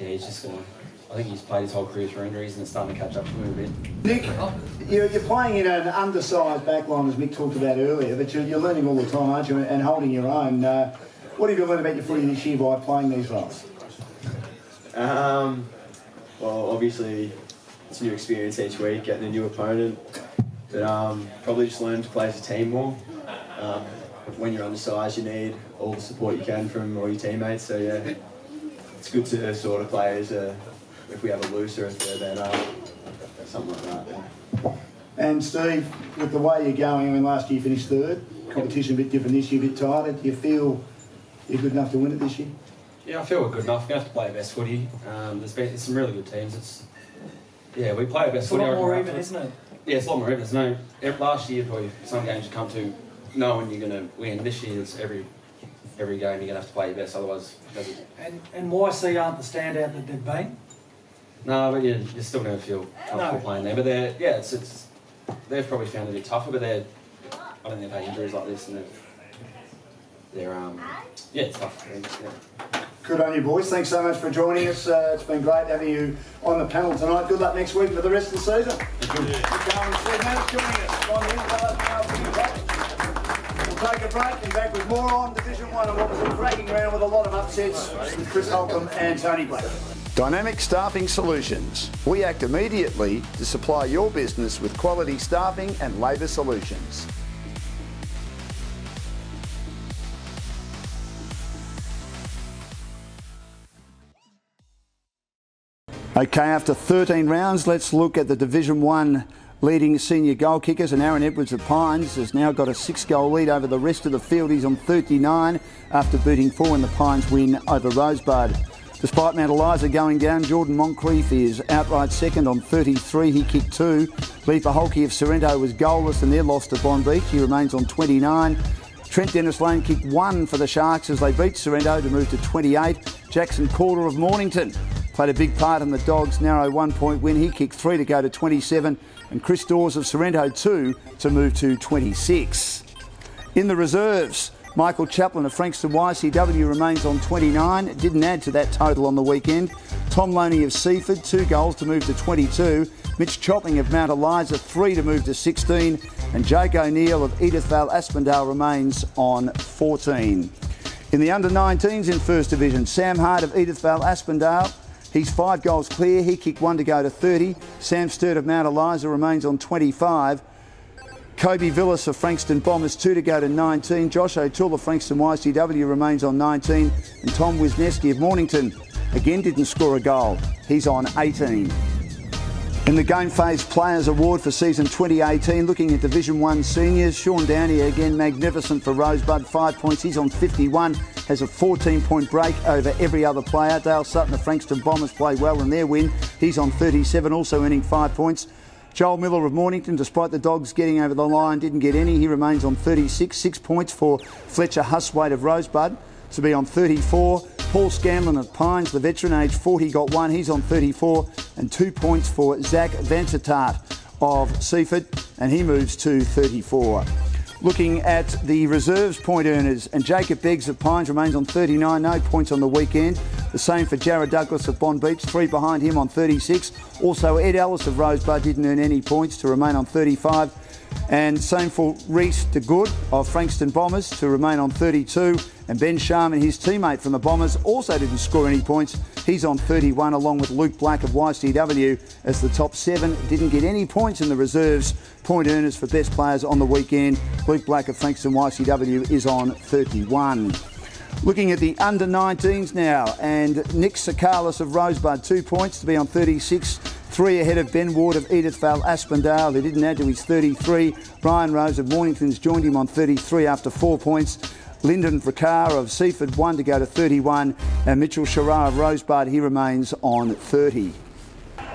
yeah, he's just going to... I think he's played his whole career through injuries and it's starting to catch up to him a bit. Nick, you're playing in an undersized backline, as Mick talked about earlier, but you're learning all the time, aren't you, and holding your own. What have you learned about your footy this year by playing these roles? Well, obviously, it's a new experience each week, getting a new opponent, but probably just learn to play as a team more. When you're undersized, you need all the support you can from all your teammates, so yeah, it's good to sort of play as if we have a loose or a third man, something like that. Yeah. And Steve, with the way you're going, I mean, last year you finished third, competition a bit different this year, a bit tighter. Do you feel you're good enough to win it this year? Yeah, I feel we're good enough. We have to play our best footy. There's some really good teams. Yeah, we play our best footy. It's a lot more even, isn't it? Yeah, it's a lot more even. Last year, probably some games you come to knowing you're going to win. This year, it's every game you're going to have to play your best, otherwise it doesn't. And YC aren't the standout that they've been? No, but you're still going to feel comfortable playing there. But they've probably found it a bit tougher, but I don't think they've had injuries like this, and it's tough. Yeah. Good on you, boys. Thanks so much for joining us. It's been great having you on the panel tonight. Good luck next week for the rest of the season. Thank you. Joining us on the Edithvale Aspendale. We'll take a break and back with more on Division 1 and what was a cracking round with a lot of upsets with Chris Holcomb and Tony Black. Dynamic Staffing Solutions. We act immediately to supply your business with quality staffing and labour solutions. Okay, after 13 rounds, let's look at the Division 1 leading senior goal kickers, and Aaron Edwards of Pines has now got a 6-goal lead over the rest of the field. He's on 39 after booting 4 in the Pines win over Rosebud. Despite Mount Eliza going down, Jordan Moncrief is outright second on 33. He kicked 2. Leaper Holke of Sorrento was goalless in their loss to Bond Beach. He remains on 29. Trent Dennis Lane kicked 1 for the Sharks as they beat Sorrento to move to 28. Jackson Calder of Mornington played a big part in the Dogs' narrow 1-point win. He kicked 3 to go to 27. And Chris Dawes of Sorrento 2 to move to 26. In the reserves, Michael Chaplin of Frankston YCW remains on 29. Didn't add to that total on the weekend. Tom Loney of Seaford, 2 goals to move to 22. Mitch Chopping of Mount Eliza, 3 to move to 16. And Jake O'Neill of Edithvale Aspendale remains on 14. In the under-19s in First Division, Sam Hart of Edithvale Aspendale, he's 5 goals clear. He kicked 1 to go to 30. Sam Sturt of Mount Eliza remains on 25. Kobe Villas of Frankston Bombers, 2 to go to 19. Josh O'Toole of Frankston YCW remains on 19. And Tom Wisniewski of Mornington again didn't score a goal. He's on 18. In the GameFace Players Award for season 2018, looking at Division 1 seniors, Sean Downey again magnificent for Rosebud, 5 points. He's on 51, has a 14-point break over every other player. Dale Sutton of Frankston Bombers played well in their win. He's on 37, also earning 5 points. Joel Miller of Mornington, despite the Dogs getting over the line, didn't get any. He remains on 36. 6 points for Fletcher Huswaite of Rosebud to be on 34. Paul Scanlon of Pines, the veteran, age 40, got 1. He's on 34. And 2 points for Zach Vansittart of Seaford, and he moves to 34. Looking at the reserves point earners, and Jacob Beggs of Pines remains on 39, no points on the weekend. The same for Jared Douglas of Bond Beach, 3 behind him on 36. Also Ed Ellis of Rosebud didn't earn any points to remain on 35. And same for Reese DeGood of Frankston Bombers to remain on 32. And Ben Sharman, his teammate from the Bombers, also didn't score any points. He's on 31, along with Luke Black of YCW as the top 7. Didn't get any points in the reserves. Point earners for best players on the weekend. Luke Black of Frankston YCW is on 31. Looking at the under-19s now, and Nick Sakalis of Rosebud, 2 points to be on 36. 3 ahead of Ben Ward of Edithvale Aspendale, who didn't add to his 33. Brian Rose of Mornington's joined him on 33 after 4 points. Lyndon Vrikar of Seaford, 1 to go to 31. And Mitchell Sharrar of Rosebud, he remains on 30.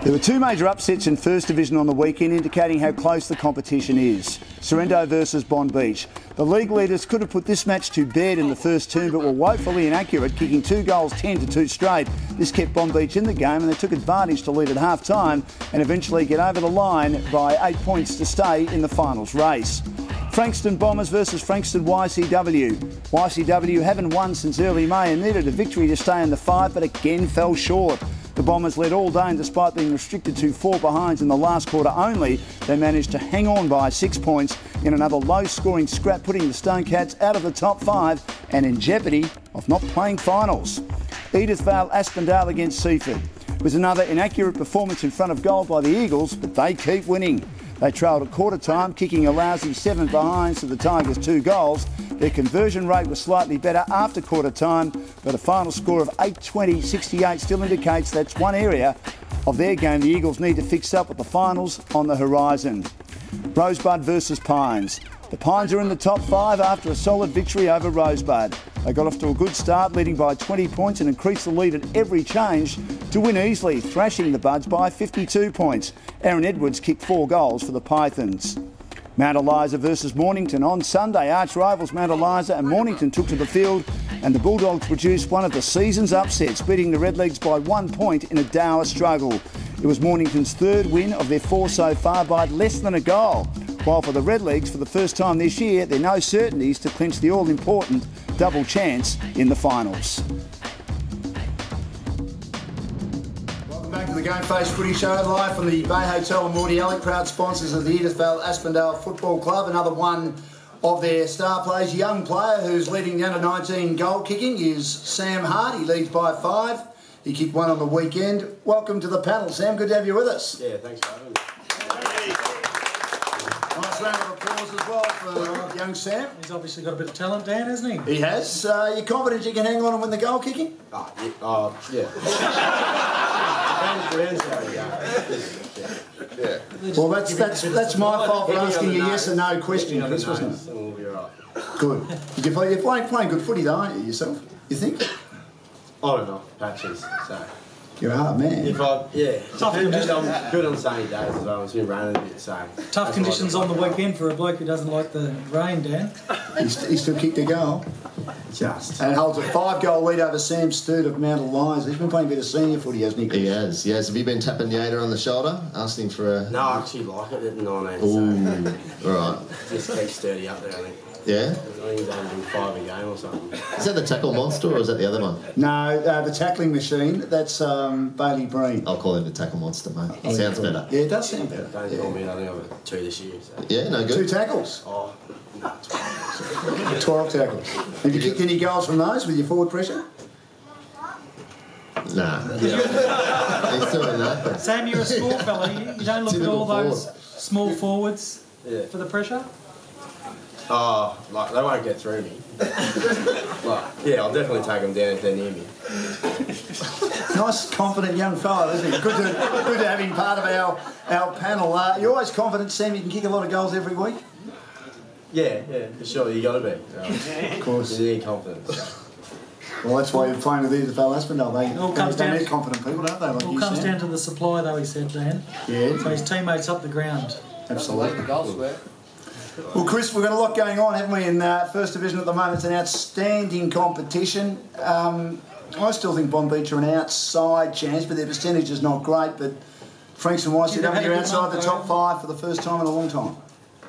There were 2 major upsets in First Division on the weekend, indicating how close the competition is. Sorrento versus Bond Beach. The league leaders could have put this match to bed in the first term, but were woefully inaccurate, kicking 2 goals 10 to 2 straight. This kept Bond Beach in the game, and they took advantage to lead at half-time and eventually get over the line by 8 points to stay in the finals race. Frankston Bombers versus Frankston YCW. YCW haven't won since early May and needed a victory to stay in the 5, but again fell short. The Bombers led all day, and despite being restricted to 4 behinds in the last quarter only, they managed to hang on by 6 points in another low-scoring scrap, putting the Stonecats out of the top 5 and in jeopardy of not playing finals. Edithvale Aspendale against Seaford. It was another inaccurate performance in front of goal by the Eagles, but they keep winning. They trailed at quarter time, kicking a lousy 7 behinds to the Tigers' 2 goals. Their conversion rate was slightly better after quarter time, but a final score of 8-20-68 still indicates that's one area of their game the Eagles need to fix up with the finals on the horizon. Rosebud versus Pines. The Pines are in the top 5 after a solid victory over Rosebud. They got off to a good start, leading by 20 points and increased the lead at every change to win easily, thrashing the Buds by 52 points. Aaron Edwards kicked 4 goals for the Pythons. Mount Eliza versus Mornington on Sunday. Arch rivals Mount Eliza and Mornington took to the field, and the Bulldogs produced one of the season's upsets, beating the Redlegs by 1 point in a dour struggle. It was Mornington's 3rd win of their 4 so far by less than a goal. While for the Redlegs, for the first time this year, there are no certainties to clinch the all-important double chance in the finals. Welcome back to the GameFace Footy Show, live from the Bay Hotel Mordialloc, proud sponsors of the Edithvale Aspendale Football Club. Another one of their star players, young player who's leading the under-19 goal kicking is Sam Hart. He leads by 5. He kicked 1 on the weekend. Welcome to the panel, Sam. Good to have you with us. Yeah, thanks for having me. Nice round of applause as well for young Sam. He's obviously got a bit of talent, Dan, hasn't he? He has. You confident you can hang on and win the goal kicking? Yeah. Yeah. Well, that's my fault for asking a yes or no question, Chris, wasn't it? We'll be alright. Good. You're playing good footy though, aren't you, yourself? You think? I don't know, patches, so. You're a hard man. Tough conditions. I'm good on sunny days as well. It's been raining a bit, so. Tough conditions on the weekend for a bloke who doesn't like the rain, Dan. He still kicked a goal. Just. And holds a 5-goal lead over Sam Sturt of Mount Eliza. He's been playing a bit of senior footy, hasn't he? He has, yes. Have you been tapping Yader on the shoulder, asking for a... No, I actually like it at 19. Ooh, so. Right. Just keep sturdy up there, I think. Yeah? I think he's only doing 5 a game or something. Is that the tackle monster or is that the other one? No, the tackling machine, that's Bailey Breen. I'll call him the tackle monster, mate. Oh, Sounds cool. better. Yeah, it does sound better. Don't call me, I think I've got 2 this year. So. Yeah, no good. 2 tackles? Oh, no, 12. 12 tackles. Have you kicked any goals from those with your forward pressure? Nah. He's doing that. Sam, you're a small fella. You don't look at all those small forwards for the pressure? Oh, like, they won't get through me. Yeah, I'll definitely take them down if they're near me. Nice, confident young fellow, isn't he? Good to have him part of our panel. You're always confident, Sam, you can kick a lot of goals every week? Yeah, for sure, you got to be. Of course. You need confidence. Well, that's why you're playing with Edithvale Aspendale. They need confident people, don't they? Like It all comes down to the supply, though, he said, Dan. Yeah. So his teammates up the ground. Absolutely. Well, Chris, we've got a lot going on, haven't we, in First Division at the moment. It's an outstanding competition. I still think Bonbeach are an outside chance, but their percentage is not great. But Franks and Weiss, you're outside the top 5 for the first time in a long time.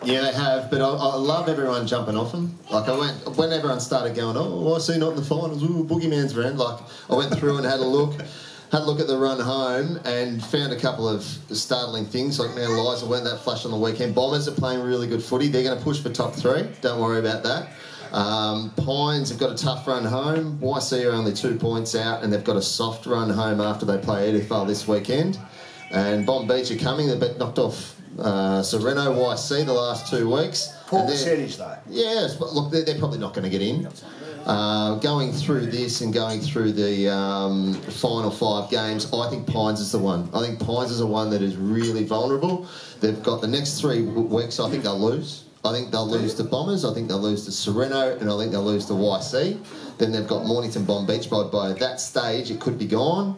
Yeah, they have, but I love everyone jumping off them. Like, when everyone started going, oh, I see not in the finals, ooh, Boogeyman's around. Like, I went through and had a look at the run home and found a couple of startling things. Like, now Liza went that flash on the weekend. Bombers are playing really good footy. They're going to push for top 3. Don't worry about that. Pines have got a tough run home. YC are only 2 points out, and they've got a soft run home after they play Edithvale this weekend. And Bonbeach are coming. They've been knocked off Sereno, YC the last 2 weeks. Poor percentage, though. Yes, but look, they're probably not going to get in. Going through this and going through the final 5 games, I think Pines is the one. I think Pines is the one that is really vulnerable. They've got the next 3 weeks, I think they'll lose. I think they'll lose to Bombers, I think they'll lose to Sereno, and I think they'll lose to YC. Then they've got Mornington Bonbeach. By that stage, it could be gone.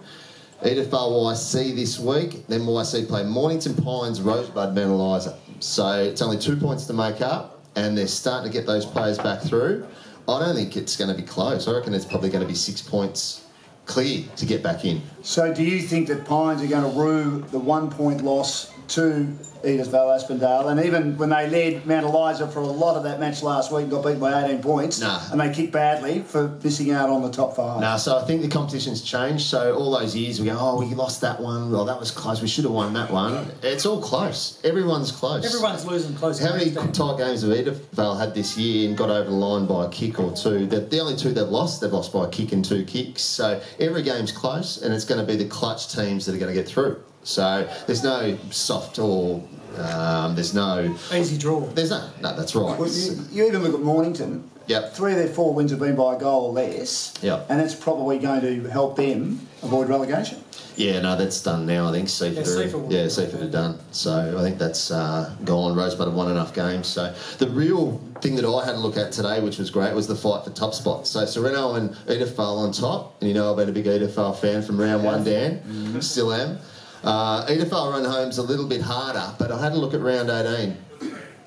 Edithvale YC this week, then YC play Mornington, Pines, Rosebud, Mount Eliza. So it's only 2 points to make up, and they're starting to get those players back through. I don't think it's going to be close. I reckon it's probably going to be 6 points clear to get back in. So do you think that Pines are going to rue the 1 point loss to Edithvale Aspendale, and even when they led Mount Eliza for a lot of that match last week and got beaten by 18 points, and they kicked badly for missing out on the top 5. No, so I think the competition's changed. So all those years we go, oh, we lost that one, well, that was close, we should have won that one. It's all close. Everyone's close. Everyone's losing close. How many tight games have Edithvale had this year and got over the line by a kick or two? The only 2 they've lost by a kick and 2 kicks. So every game's close, and it's going to be the clutch teams that are going to get through. So there's no soft or there's no easy draw. There's no, that's right. Well, you even look at Mornington. Yep. 3 of their 4 wins have been by a goal or less. Yep. And it's probably going to help them avoid relegation. Yeah, no, that's done now. I think Seaford are done. So I think that's gone. Rosebud have won enough games. So the real thing that I had to look at today, which was great, was the fight for top spot. So Sereno and Edithvale on top. And you know I've been a big Edithvale fan from round 1 down. Still am. Edithvale run home's a little bit harder, but I had a look at round 18.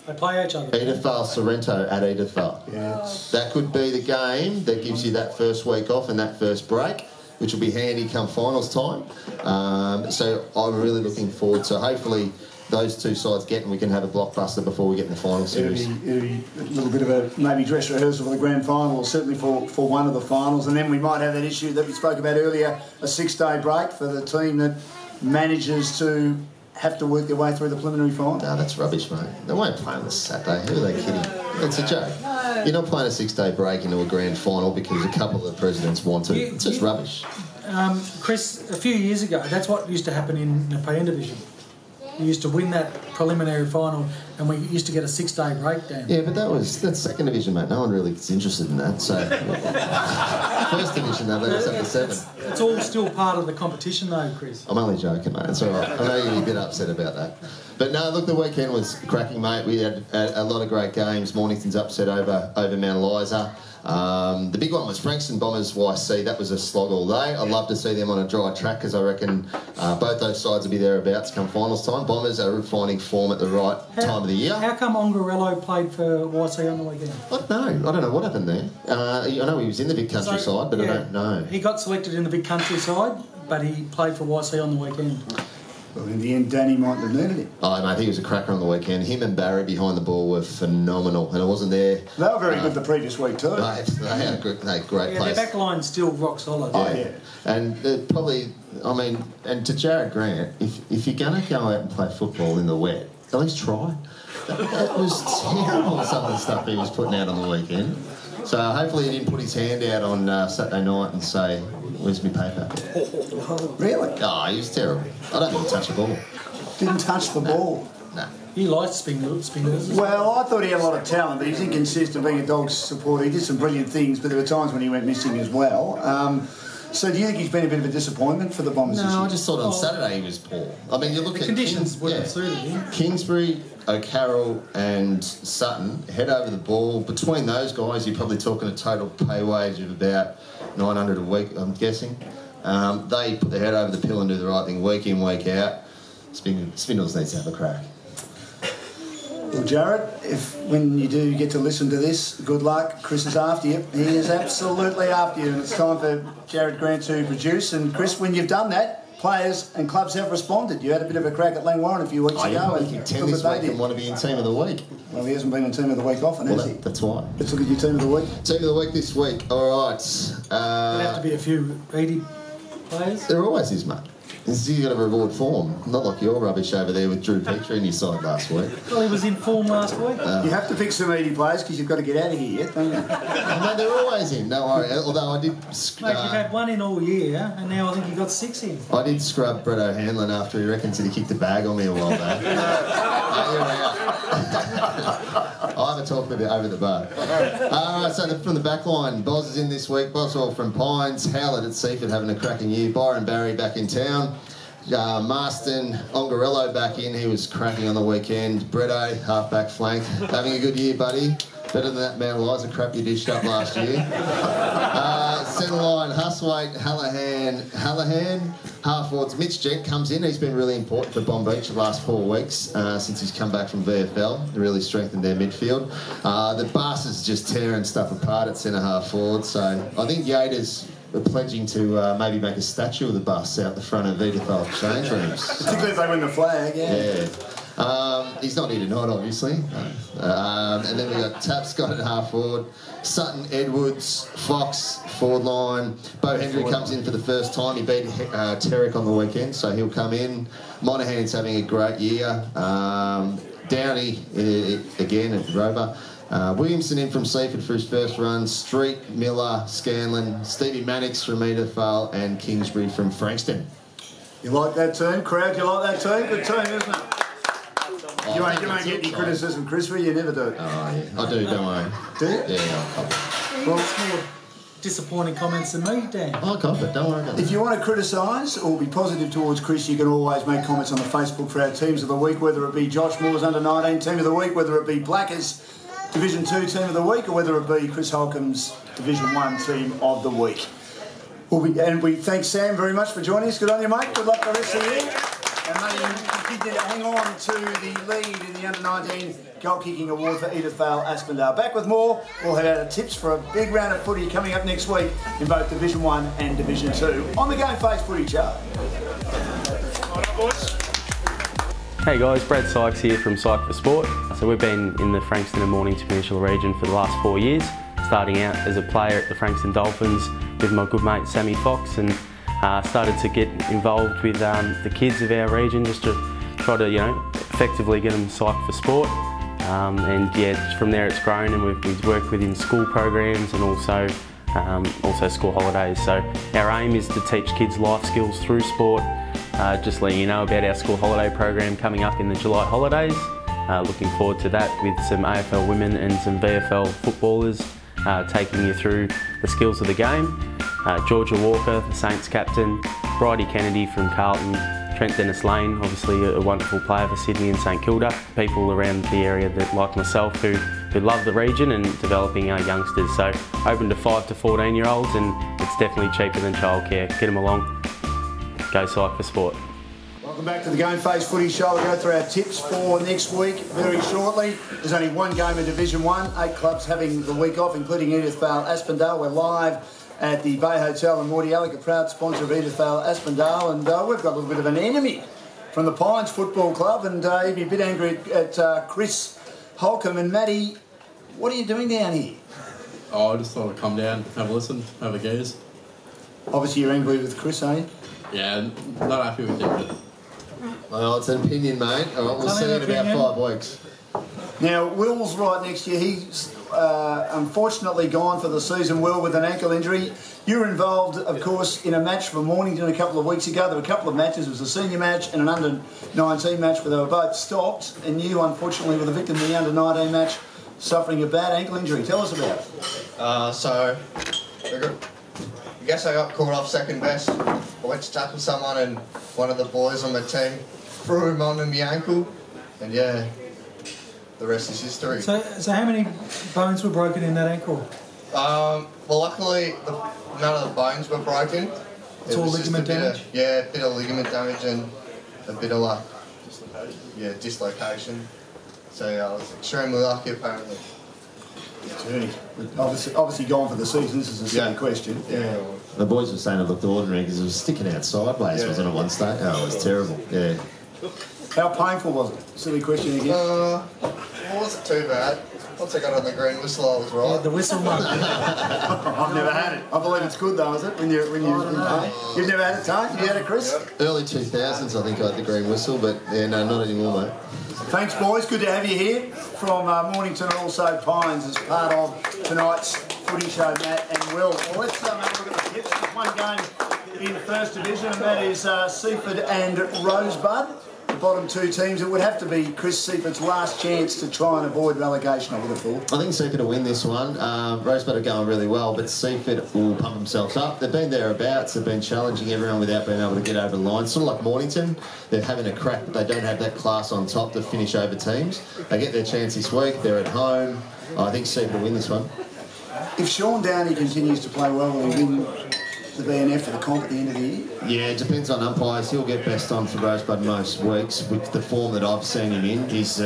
They play each other. Edithvale Sorrento at Edithvale. Yeah. That could be the game that gives you that first week off and that first break, which will be handy come finals time. So I'm really looking forward to hopefully those 2 sides get and we can have a blockbuster before we get in the final series. It'll be a little bit of a maybe dress rehearsal for the grand final, or certainly for one of the finals, and then we might have that issue that we spoke about earlier, a 6-day break for the team that manages to have to work their way through the preliminary final. No, that's rubbish, mate. They won't play on this Saturday. Who are they kidding? It's a joke. You're not playing a 6-day break into a grand final because a couple of the presidents want to. It's just rubbish. Chris, a few years ago, that's what used to happen in the PM division. We used to win that preliminary final, and we used to get a 6-day breakdown. Yeah, but that's second division, mate. No one really is interested in that. So first division, they let us up to 7. It's all still part of the competition, though, Chris. I'm only joking, mate. It's all right. I know you're a bit upset about that. But no, look, the weekend was cracking, mate. We had a lot of great games. Mornington's upset over Mount Eliza. The big one was Frankston Bombers YC. That was a slog all day. I'd love to see them on a dry track because I reckon both those sides will be thereabouts come finals time. Bombers are finding form at the right time of the year. How come Ongarello played for YC on the weekend? I don't know what happened there. I know he was in the big country side, but I don't know. He got selected in the big country side, but he played for YC on the weekend. Well, in the end, Danny might have needed him. Oh, mate, he was a cracker on the weekend. Him and Barry behind the ball were phenomenal, and it wasn't there. They were very good the previous week too. They had great plays. Their back line's still rock solid. Oh, yeah. And probably, I mean, and to Jared Grant, if you're going to go out and play football in the wet, at least try. That was terrible, some of the stuff he was putting out on the weekend. So hopefully he didn't put his hand out on Saturday night and say, "Where's my paper?" Really? Oh, he was terrible. I don't even touch the ball. Didn't touch the ball. No. He liked spinners. Well, I thought he had a lot of talent, but he's inconsistent. Being a Dogs supporter, he did some brilliant things, but there were times when he went missing as well. So do you think he's been a bit of a disappointment for the Bombers this year? No, I just thought on Saturday he was poor. I mean, you look at conditions wouldn't suit him. Kingsbury, O'Carroll and Sutton head over the ball. Between those guys, you're probably talking a total pay wage of about $900 a week, I'm guessing. They put their head over the pill and do the right thing week in, week out. Spindles needs to have a crack. Well, Jared, when you do get to listen to this, good luck. Chris is after you. He is absolutely after you, and it's time for Jared Grant to produce. And Chris, when you've done that, players and clubs have responded. You had a bit of a crack at Langwarren a few weeks ago. He kicked 10 this week and want to be in Team of the Week. Well, he hasn't been in Team of the Week often, has he? That's why. Let's look at your Team of the Week. Team of the Week this week. All right. There'd have to be a few 80 players. There always is, mate. You've got to reward form. Not like your rubbish over there with Drew Petrie in your side last week. Well, he was in form last week. You have to pick some 80 players because you've got to get out of here yet, don't you? No, they're always in, don't worry. Although I did... Mate, you've had one in all year, and now I think you got 6 in. I did scrub Brett O'Hanlon after he reckons that he kicked a bag on me a while back. I'll have a talk with you over the bar. All right, so from the back line, Boz is in this week. Boswell from Pines, Howlett at Seaford having a cracking year. Byron Barry back in town. Marston, Ongarello back in. He was cracking on the weekend. Bretto, half-back flank. Having a good year, buddy. Better than that Mount Eliza crap you dished up last year. Centre line, Huswaite, Hallahan, half-forwards. Mitch Gent comes in. He's been really important for Bomb Beach the last 4 weeks since he's come back from VFL. They really strengthened their midfield. The Bass is just tearing stuff apart at centre half-forward. So I think Yater's pledging to maybe make a statue of the bus out the front of Edithvale change rooms. Particularly if they win the flag, Yeah. He's not here tonight, obviously. And then we got Tap Scott at half forward, Sutton, Edwards, Fox, forward line. Bo Hendry comes in for the first time. He beat Terrick on the weekend, so he'll come in. Monahan's having a great year. Downey again at Rover. Williamson in from Seaford for his first run. Street, Miller, Scanlon, Stevie Mannix from Edithvale, and Kingsbury from Frankston. You like that team? Crowd, you like that team? Good team, isn't it? You won't get any criticism, Chris, will you? Never do. Oh, yeah. I do, don't worry. Do you? Yeah, I'll cover it. Well, it's more disappointing comments than me, Dan. I'll cover it, don't worry about it. If you want to criticise or be positive towards Chris, you can always make comments on the Facebook for our Teams of the Week, whether it be Josh Moore's Under-19 Team of the Week, whether it be Blackers Division 2 Team of the Week, or whether it be Chris Holcomb's Division 1 Team of the Week. And we thank Sam very much for joining us. Good on you, mate. Good luck the rest of the year. And may you continue to hang on to the lead in the Under-19 Goal Kicking Award for Edithvale Aspendale. Back with more. We'll head out of tips for a big round of footy coming up next week in both Division 1 and Division 2 on the GameFace Footy Chart. Hey guys, Brad Sykes here from Psych for Sport. So we've been in the Frankston and Mornington Peninsula region for the last 4 years, starting out as a player at the Frankston Dolphins with my good mate Sammy Fox, and started to get involved with the kids of our region just to try to, effectively get them psyched for sport. And yeah, from there it's grown, and we've worked within school programs and also school holidays. So our aim is to teach kids life skills through sport. Just letting you know about our school holiday program coming up in the July holidays. Looking forward to that with some AFL women and some VFL footballers taking you through the skills of the game. Georgia Walker, the Saints captain, Bridie Kennedy from Carlton, Trent Dennis Lane, obviously a wonderful player for Sydney and St Kilda. People around the area that, like myself, who love the region and developing our youngsters. So open to 5 to 14 year olds, and it's definitely cheaper than childcare. Get them along. Go Psych for Sport. Welcome back to the GameFace Footy Show. We'll go through our tips for next week very shortly. There's only one game in Division 1, 8 clubs having the week off, including Edithvale Aspendale. We're live at the Bay Hotel Mordialloc, a proud sponsor of Edithvale Aspendale, and we've got a little bit of an enemy from the Pines Football Club, and he'd be a bit angry at Chris Holcomb. And Matty, what are you doing down here? Oh, I just thought I'd come down, have a listen, have a gaze. Obviously you're angry with Chris, are you? Yeah, not happy with him. Well, it's an opinion, mate. All right, we'll see you in about 5 weeks. Now, Will's right next year. He's unfortunately gone for the season, Will, with an ankle injury. You were involved, of course, in a match for Mornington a couple of weeks ago. There were a couple of matches. It was a senior match and an under-19 match where they were both stopped. And you, unfortunately, were the victim of the under-19 match, suffering a bad ankle injury. Tell us about it. I guess I got caught off second best. I went to tackle someone and one of the boys on my team threw him onto my ankle, and yeah, the rest is history. So how many bones were broken in that ankle? Well, luckily none of the bones were broken. It's all ligament damage? A bit of ligament damage and a bit of dislocation. So yeah, I was extremely lucky apparently. Gee. Obviously gone for the season. This is a silly question. Yeah. The boys were saying it looked ordinary because it was sticking out sideways, wasn't it, at one stage? Oh, it was terrible. Yeah. How painful was it? Silly question again. It wasn't too bad. Once I got on the green whistle, I was right. Yeah, the whistle mark. I've never had it. I believe it's good though, is it? You've never had it, Tone? You had it, Chris? Early 2000s, I think I had the green whistle, but yeah, no, not anymore, mate. Thanks, boys. Good to have you here from Mornington and also Pines as part of tonight's footy show, Matt and Will. Well, let's have a look at the tips. There's one game in the First Division, and that is Seaford and Rosebud. The bottom two teams. It would have to be Chris Seaford's last chance to try and avoid relegation, I would have thought. I think Seaford will win this one. Rosebud are going really well, but Seaford will pump themselves up. They've been thereabouts. They've been challenging everyone without being able to get over the line. Sort of like Mornington. They're having a crack, but they don't have that class on top to finish over teams. They get their chance this week. They're at home. I think Seaford will win this one. If Sean Downey continues to play well, will he win the BNF for the comp at the end of the year? Yeah, it depends on umpires. He'll get best on for Rosebud most weeks. With the form that I've seen him in, he's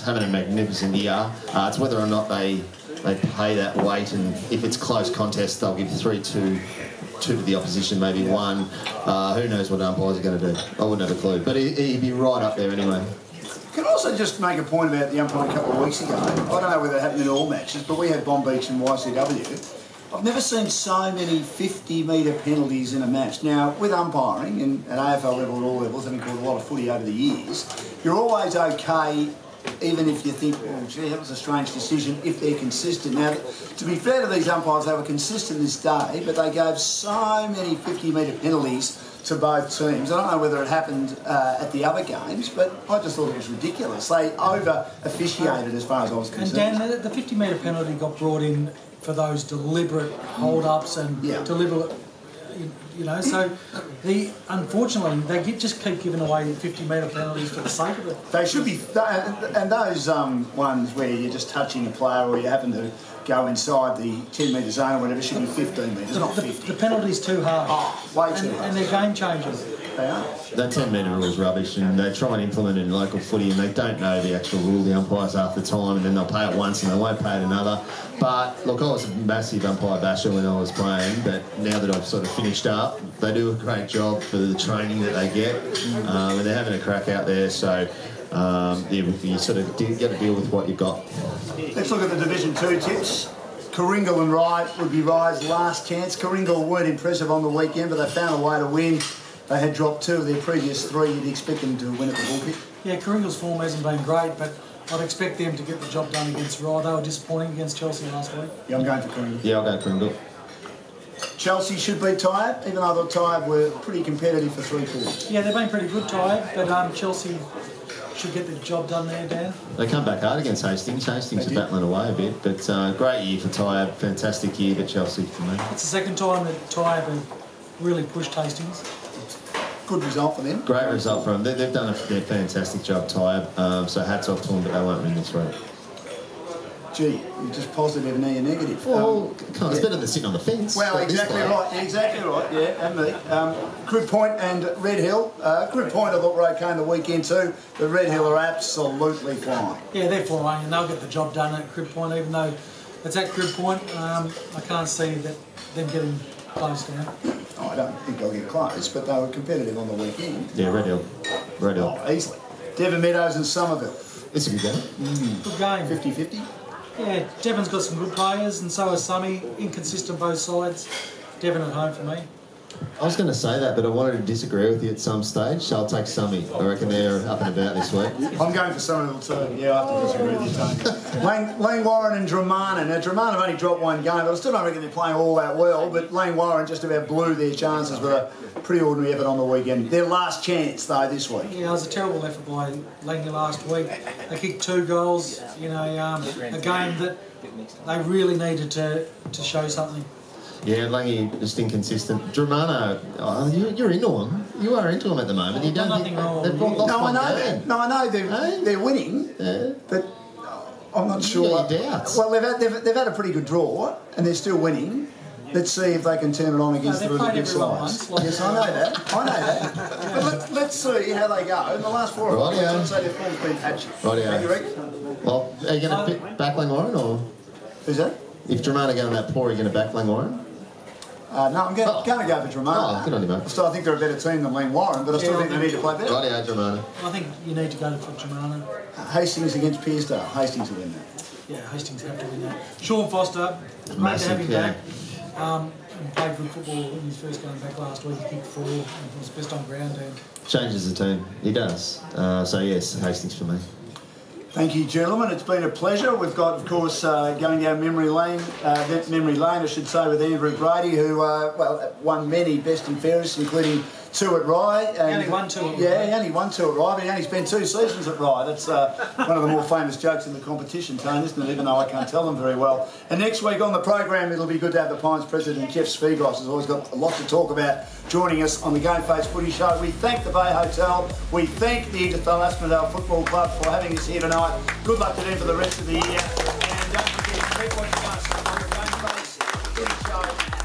having a magnificent year. It's whether or not they pay that weight, and if it's close contest, they'll give 3-2 2 to the opposition, maybe 1. Who knows what umpires are going to do? I wouldn't have a clue. But he'd be right up there anyway. Can I also just make a point about the umpiring a couple of weeks ago? I don't know whether it happened in all matches, but we had Bomb Beach and YCW. I've never seen so many 50-metre penalties in a match. Now, with umpiring, and at AFL level, at all levels, having called a lot of footy over the years, you're always okay, even if you think, oh, gee, that was a strange decision, if they're consistent. Now, to be fair to these umpires, they were consistent this day, but they gave so many 50-metre penalties to both teams. I don't know whether it happened at the other games, but I just thought it was ridiculous. They over-officiated as far as I was concerned. And Dan, the 50-metre penalty got brought in for those deliberate hold-ups and deliberate, you know, so unfortunately they just keep giving away 50-metre penalties for the sake of it. They should be, and those ones where you're just touching a player or you happen to go inside the 10-metre zone or whatever should be 15 metres, not 50. The penalty's too harsh. Oh, way too harsh. And they're game changers. They are. That 10-metre rule is rubbish, and they try and implement it in local footy, and they don't know the actual rule, the umpires, half the time, and then they'll pay it once and they won't pay it another. But look, I was a massive umpire basher when I was playing, but now that I've sort of finished up, they do a great job for the training that they get, and they're having a crack out there. So you sort of get to deal with what you've got. Let's look at the Division 2 tips. Kooringal and Ryde would be Ryde's last chance. Kooringal weren't impressive on the weekend, but they found a way to win. They had dropped 2 of their previous 3. You'd expect them to win at the ball kick. Yeah, Kooringal's form hasn't been great, but I'd expect them to get the job done against Ryde. They were disappointing against Chelsea last week. Yeah, I'm going for Kooringal. Yeah, I'll go Kooringal. Chelsea should beat Tired, even though I thought Tired were pretty competitive for 3 quarters. Yeah, they've been pretty good, Tired, but Chelsea should get the job done there, Dan. They come back hard against Hastings. Hastings are battling away a bit, but great year for Tired, fantastic year for Chelsea for me. It's the second time that Tired have really pushed Hastings. Good result for them. Great result for them. They've done a fantastic job, Tired. So hats off to them, but they won't win this week. Gee, you're just positive, now you're negative. Well, it's better than sitting on the fence. Well, exactly right. Exactly right. Yeah, and me. Crib Point and Red Hill. Crib Point I thought were okay in the weekend too, but Red Hill are absolutely flying. Yeah, they're flying, and they'll get the job done at Crib Point, even though it's at Crib Point. I can't see them getting close down. Oh, I don't think they'll get close, but they were competitive on the weekend. Yeah, Red Hill. Red Hill. Oh, easily. Devon Meadows and Somerville. It's a good game. Good game. 50-50. Yeah, Devon's got some good players, and so has Summy. Inconsistent both sides. Devon at home for me. I was going to say that, but I wanted to disagree with you at some stage, so I'll take Summy. I reckon they're up and about this week. I'm going for Somerville too. Yeah, I have to disagree with you, Tony. Lang Warren and Dramana. Now, Dramana have only dropped 1 game, but I still don't reckon they're playing all that well, but Lang Warren just about blew their chances with a pretty ordinary effort on the weekend. Their last chance, though, this week. Yeah, it was a terrible effort by Langley last week. They kicked 2 goals in a game that they really needed to show something. Yeah, Langy just inconsistent. Dramana, you're into them. You are into them at the moment. You don't nothing wrong. No, I know that. No, I know they're winning, but I'm not sure. You got your doubts. Well, they've had a pretty good draw, and they're still winning. Let's see if they can turn it on against the really good sides. Yes, I know that. I know that. But let's see how they go. In the last 4 or 5 weeks, I'd say their form's been patchy. Rightio. You reckon? Well, are you going to back Lang Warren, or who's that? If Dramana going that poor, are you going to back Lang Warren? No, I'm going to go for Dramana. Oh, good on you, mate. I think they're a better team than Lang Warren, but I still think they need to play better. Rightio, Dramana. I think you need to go for Dramana. Hastings against Pearsdale. Hastings will win that. Yeah, Hastings have to win that. Sean Foster, great to have him back. He played good football in his first game back last week. He kicked 4 and was best on ground. And changes the team. He does. So, yes, Hastings for me. Thank you, gentlemen. It's been a pleasure. We've got, of course, going down memory lane, I should say, with Andrew Brady, who won many best and fairest, including 2 at Rye. He only won 2 at Rye. Yeah, he only won 2 at Rye, but he only spent 2 seasons at Rye. That's one of the more famous jokes in the competition, Tony, isn't it? Even though I can't tell them very well. And next week on the program, it'll be good to have the Pines president, Jeff Spigos, who's always got a lot to talk about, joining us on the GameFace Footy Show. We thank the Bay Hotel. We thank the Edithvale Aspendale Football Club for having us here tonight. Good luck to them for the rest of the year. And don't forget, keep watching us on the GameFace Footy Show.